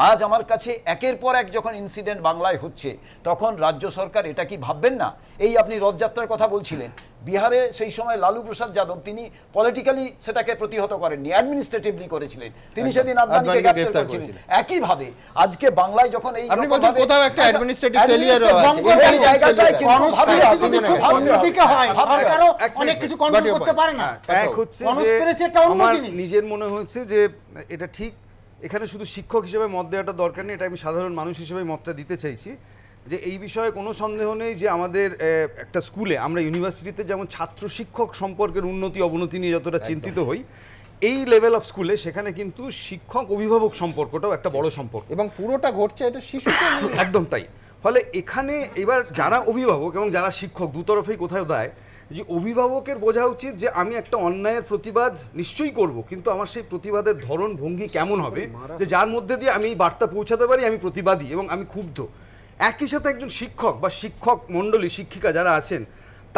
আজ আমার কাছে একের পর এক যখন ইনসিডেন্ট বাংলায় হচ্ছে, তখন রাজ্য সরকার এটা কি ভাববেন না? এই আপনি রথযাত্রার কথা বলছিলেন, বিহারে সেই সময় লালু প্রসাদ যাদব তিনি পলিটিক্যালি সেটাকে প্রতিহত করেননি, অ্যাডমিনিস্ট্রেটিভলি করেছিলেন। তিনি সেদিন আদবানিকে গ্রেফতার করেছিলেন। একইভাবে আজকে বাংলায় যখন এই আপনি বলছেন কোথাও একটা অ্যাডমিনিস্ট্রেটিভ ফেলিয়ার আছে, সরকারও অনেক কিছু কন্ট্রোল করতে পারে না। এক হচ্ছে আমার নিজের মনে হচ্ছে যে এটা ঠিক, এখানে শুধু শিক্ষক হিসেবে মত দেওয়াটা দরকার নেই, এটা আমি সাধারণ মানুষ হিসেবে মতটা দিতে চাইছি যে এই বিষয়ে কোনো সন্দেহ নেই যে আমাদের একটা স্কুলে, আমরা ইউনিভার্সিটিতে যেমন ছাত্র শিক্ষক সম্পর্কের উন্নতি অবনতি নিয়ে যতটা চিন্তিত হই, এই লেভেল অফ স্কুলে সেখানে কিন্তু শিক্ষক অভিভাবক সম্পর্কটাও একটা বড় সম্পর্ক এবং পুরোটা ঘটছে এটা শিশুকে একদম তাই। ফলে এখানে এবার যারা অভিভাবক এবং যারা শিক্ষক দুতরফেই কোথাও দেয় যে অভিভাবকের বোঝা উচিত যে আমি একটা অন্যায়ের প্রতিবাদ নিশ্চয়ই করব, কিন্তু আমার সেই প্রতিবাদের ধরন ভঙ্গি কেমন হবে যে যার মধ্যে দিয়ে আমি এই বার্তা পৌঁছাতে পারি আমি প্রতিবাদী এবং আমি ক্ষুব্ধ। একই সাথে একজন শিক্ষক বা শিক্ষক মণ্ডলী, শিক্ষিকা যারা আছেন,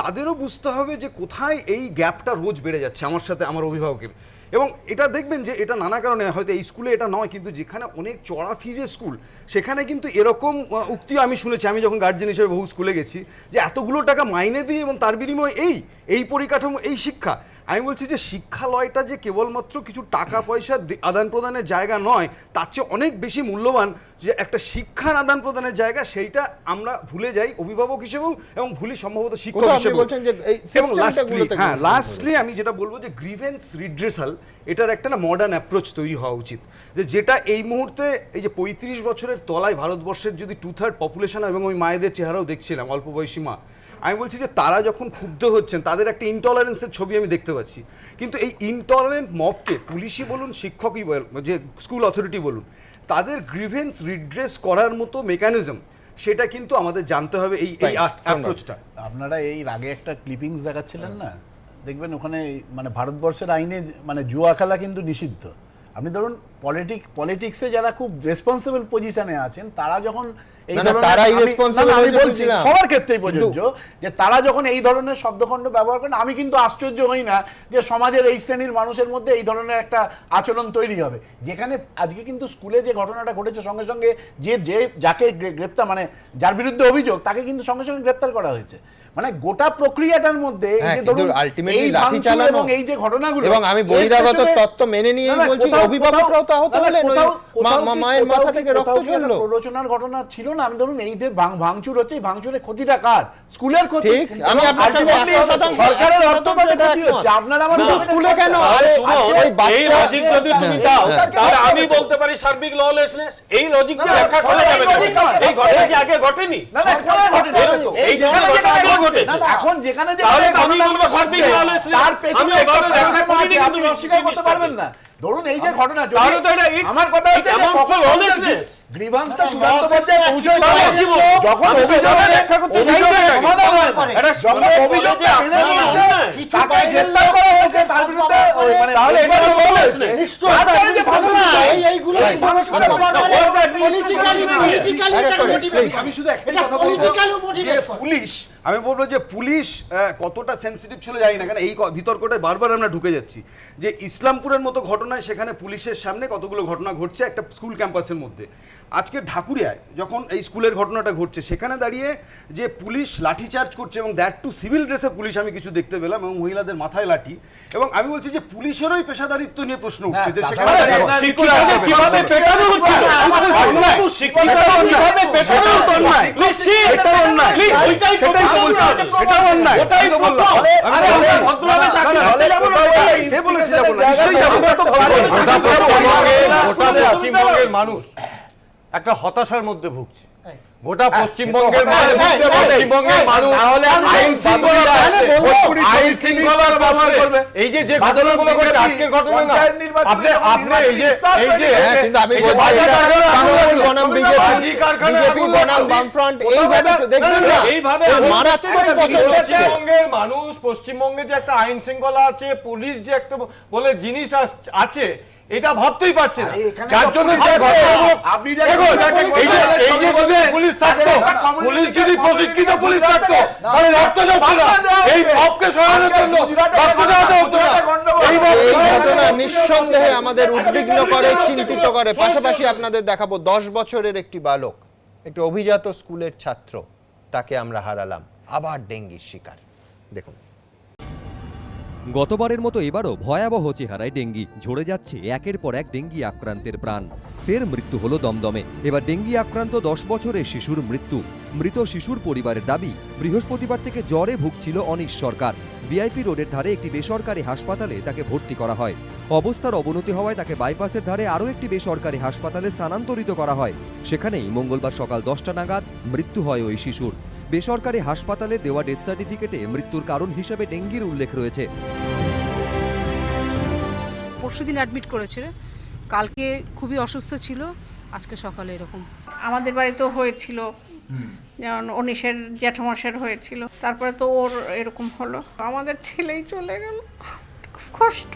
তাদেরও বুঝতে হবে যে কোথায় এই গ্যাপটা রোজ বেড়ে যাচ্ছে আমার সাথে আমার অভিভাবকের। এবং এটা দেখবেন যে এটা নানা কারণে, হয়তো এই স্কুলে এটা নয়, কিন্তু যেখানে অনেক চড়া ফিজের স্কুল সেখানে কিন্তু এরকম উক্তিও আমি শুনেছি, আমি যখন গার্জেন হিসেবে বহু স্কুলে গেছি, যে এতগুলো টাকা মাইনে দিই এবং তার বিনিময়ে এই পরিকাঠামো, এই শিক্ষা। আমি বলছি যে শিক্ষালয়টা যে কেবলমাত্র কিছু টাকা পয়সার আদান প্রদানের জায়গা নয়, তার চেয়ে অনেক বেশি মূল্যবান যে একটা শিক্ষার আদান প্রদানের জায়গা, সেইটা আমরা ভুলে যাই অভিভাবক হিসেবেও এবং ভুলি সম্ভবত শিক্ষক হিসেবে। হ্যাঁ, লাস্টলি আমি যেটা বলবো যে গ্রিভেন্স রিড্রেসাল, এটার একটা না মডার্ন অ্যাপ্রোচ তৈরি হওয়া উচিত, যে যেটা এই মুহূর্তে এই যে 35 বছরের তলায় ভারতবর্ষের যদি 2/3 পপুলেশন, এবং ওই মায়েদের চেহারাও দেখছিলাম, অল্প বয়সী মা, আমি বলছি যে তারা যখন ক্ষুব্ধ হচ্ছেন, তাদের একটা ইনটলারেন্সের ছবি আমি দেখতে পাচ্ছি। কিন্তু এই ইনটলারেন্ট মবকে পুলিশই বলুন, শিক্ষকই বলুন, যে স্কুল অথরিটি বলুন, তাদের গ্রিভেন্স রিড্রেস করার মতো মেকানিজম, সেটা কিন্তু আমাদের জানতে হবে এই অ্যাপ্রোচটা। আপনারা এই আগে একটা ক্লিপিংস দেখাচ্ছিলেন না, দেখবেন ওখানে মানে ভারতবর্ষের আইনে মানে জুয়া খেলা কিন্তু নিষিদ্ধ। আপনি ধরুন পলিটিক্সে যারা খুব রেসপন্সিবল পজিশনে আছেন, তারা যখন এই সবার ক্ষেত্রেই প্রযোজ্য, যে তারা যখন এই ধরনের শব্দখণ্ড ব্যবহার করেন, আমি কিন্তু আশ্চর্য হই না যে সমাজের এই শ্রেণীর মানুষের মধ্যে এই ধরনের একটা আচরণ তৈরি হবে। যেখানে আজকে কিন্তু স্কুলে যে ঘটনাটা ঘটেছে, সঙ্গে সঙ্গে যাকে গ্রেপ্তার, মানে যার বিরুদ্ধে অভিযোগ, তাকে কিন্তু সঙ্গে সঙ্গে গ্রেপ্তার করা হয়েছে। মানে গোটা প্রক্রিয়াটার মধ্যে আলটিমেটলি লাঠি চালানো এবং এই যে ঘটনাগুলো, এবং আমি বহিরাগত তত্ত্ব মেনে নিয়ে বলছি অভিভাবকরাও তো আহত হলেন, মায়ের মাথা থেকে রক্ত ঝরলো। প্ররোচনার ঘটনা ছিল না। আমি ধরুন এই যে ভাঙচুর হচ্ছে, এই ভাঙচুরের ক্ষতিটা কার? স্কুলের ক্ষতি। আমি আপনার সাথে সরকারের অর্থ ক্ষতি হচ্ছে। আপনারা আমার স্কুলে কেন এই লজিক যদি তুমি দাও, তাহলে আমি বলতে পারি সার্বিক ললেসনেস। এই লজিক দিয়ে ব্যাখ্যা করা যাবে না। এই ঘটনা কি আগে ঘটেনি? না না, এই এখন যেখানে যে আমি বলবো সার্বিক ললেসনেস, আমি এভাবে ব্যাখ্যা করি কিন্তু অস্বীকার করতে পারবেন না। ধরুন এই যে ঘটনা, আমার কথা হচ্ছে গ্রিভান্সটা চূড়ান্ত পর্যায়ে পৌঁছে যাবে যখন অভিযোগের ব্যাখ্যা করতে যখন অভিযোগ তাকে গ্রেফতার করা হয়েছে, তার বিরুদ্ধে মানে তাহলে এটা এইগুলো আমি শুধু একটাই কথা বলবো যে পুলিশ, আমি বলবো যে পুলিশ কতটা সেন্সিটিভ ছিল জানি না, কেন এই বিতর্কটায় বারবার আমরা ঢুকে যাচ্ছি যে ইসলামপুরের মতো ঘটনায় সেখানে পুলিশের সামনে কতগুলো ঘটনা ঘটছে একটা স্কুল ক্যাম্পাসের মধ্যে। আজকে ঢাকুরিয়ায় যখন এই স্কুলের ঘটনাটা ঘটছে, সেখানে দাঁড়িয়ে যে পুলিশ লাঠিচার্জ করছে, এবং দ্যাট টু সিভিল ড্রেসে পুলিশ আমি কিছু দেখতে পেলাম, এবং মহিলাদের মাথায় লাঠি। এবং আমি বলছি যে পুলিশেরই পেশাদারিত্ব নিয়ে প্রশ্ন উঠছে যে সেখানে কিভাবে পেটানো হচ্ছে, মানুষ একটা হতাশার মধ্যে ভুগছে। গোটা পশ্চিমবঙ্গের মানুষ আইন শৃঙ্খলার ব্যবহার করবে। এই যে ঘটনাগুলো ঘটেছে, আজকের ঘটনা না, আপনি এই যে কিন্তু আমি পশ্চিমবঙ্গের মানুষ, পশ্চিমবঙ্গে যে একটা আইন শৃঙ্খলা আছে, পুলিশ যে একটা বলে জিনিস আছে, এটা ভাবতেই পারছে না। যার জন্য পুলিশ থাকতো, পুলিশ যদি প্রশিক্ষিত পুলিশ থাকতো, তাহলে রক্ত ঝরতো না। এই মবকে সরানোর জন্য রক্ত ঝরাতে হতো না। এই ঘটনা নিঃসন্দেহে আমাদের উদ্বিগ্ন করে, চিন্তিত করে। পাশাপাশি আপনাদের দেখাবো 10 বছরের একটি বালক, একটি অভিজাত স্কুলের ছাত্র, তাকে আমরা হারালাম, আবার ডেঙ্গির শিকার। দেখুন, গতবারের মতো এবারও ভয়াবহ চেহারায় ডেঙ্গি। ঝরে যাচ্ছে একের পর এক ডেঙ্গি আক্রান্তের প্রাণ। ফের মৃত্যু হলো দমদমে। এবার ডেঙ্গি আক্রান্ত 10 বছরের শিশুর মৃত্যু। মৃত শিশুর পরিবারের দাবি, বৃহস্পতিবার থেকে জ্বরে ভুগছিল অনিশ সরকার। ভিআইপি রোডের ধারে একটি বেসরকারি হাসপাতালে তাকে ভর্তি করা হয়। অবস্থার অবনতি হওয়ায় তাকে বাইপাসের ধারে আরও একটি বেসরকারি হাসপাতালে স্থানান্তরিত করা হয়। সেখানেই মঙ্গলবার সকাল 10টা নাগাদ মৃত্যু হয় ওই শিশুর। বেসরকারি হাসপাতালে দেওয়া ডেথ সার্টিফিকেটে মৃত্যুর কারণ হিসেবে ডেঙ্গির উল্লেখ রয়েছে। পরশুদিন অ্যাডমিট করেছিল, কালকে খুবই অসুস্থ ছিল, আজকে সকালে এরকম। আমাদের বাড়িতেও হয়েছিল, যেমন অনিশের জ্যাঠামশের হয়েছিল, তারপরে তো ওর এরকম হলো, আমাদের ছেলেই চলে গেল, খুব কষ্ট।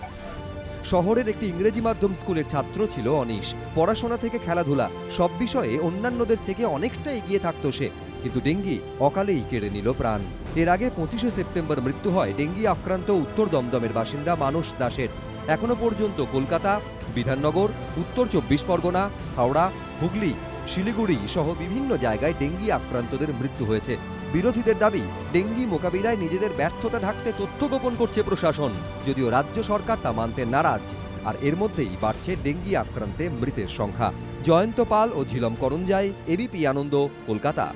শহরের একটি ইংরেজি মাধ্যম স্কুলের ছাত্র ছিল অনিশ। পড়াশোনা থেকে খেলাধুলা সব বিষয়ে অন্যান্যদের থেকে অনেকটা এগিয়ে থাকতো সে, কিন্তু ডেঙ্গি অকালেই কেড়ে নিল প্রাণ। এর আগে 25শে সেপ্টেম্বর মৃত্যু হয় ডেঙ্গি আক্রান্ত উত্তর দমদমের বাসিন্দা মানস দাসের। এখনো পর্যন্ত কলকাতা, বিধাননগর, উত্তর 24 পরগনা, হাওড়া, হুগলি, শিলিগুড়ি সহ বিভিন্ন জায়গায় ডেঙ্গি আক্রান্তদের মৃত্যু হয়েছে। বিরোধীদের দাবি, ডেঙ্গি মোকাবিলায় নিজেদের ব্যর্থতা ঢাকতে তথ্য গোপন করছে প্রশাসন, যদিও রাজ্য সরকার তা মানতে নারাজ। আর এর মধ্যেই বাড়ছে ডেঙ্গি আক্রান্তে মৃতের সংখ্যা। জয়ন্ত পাল ও ঝিলম করঞ্জাই, এবিপি আনন্দ, কলকাতা।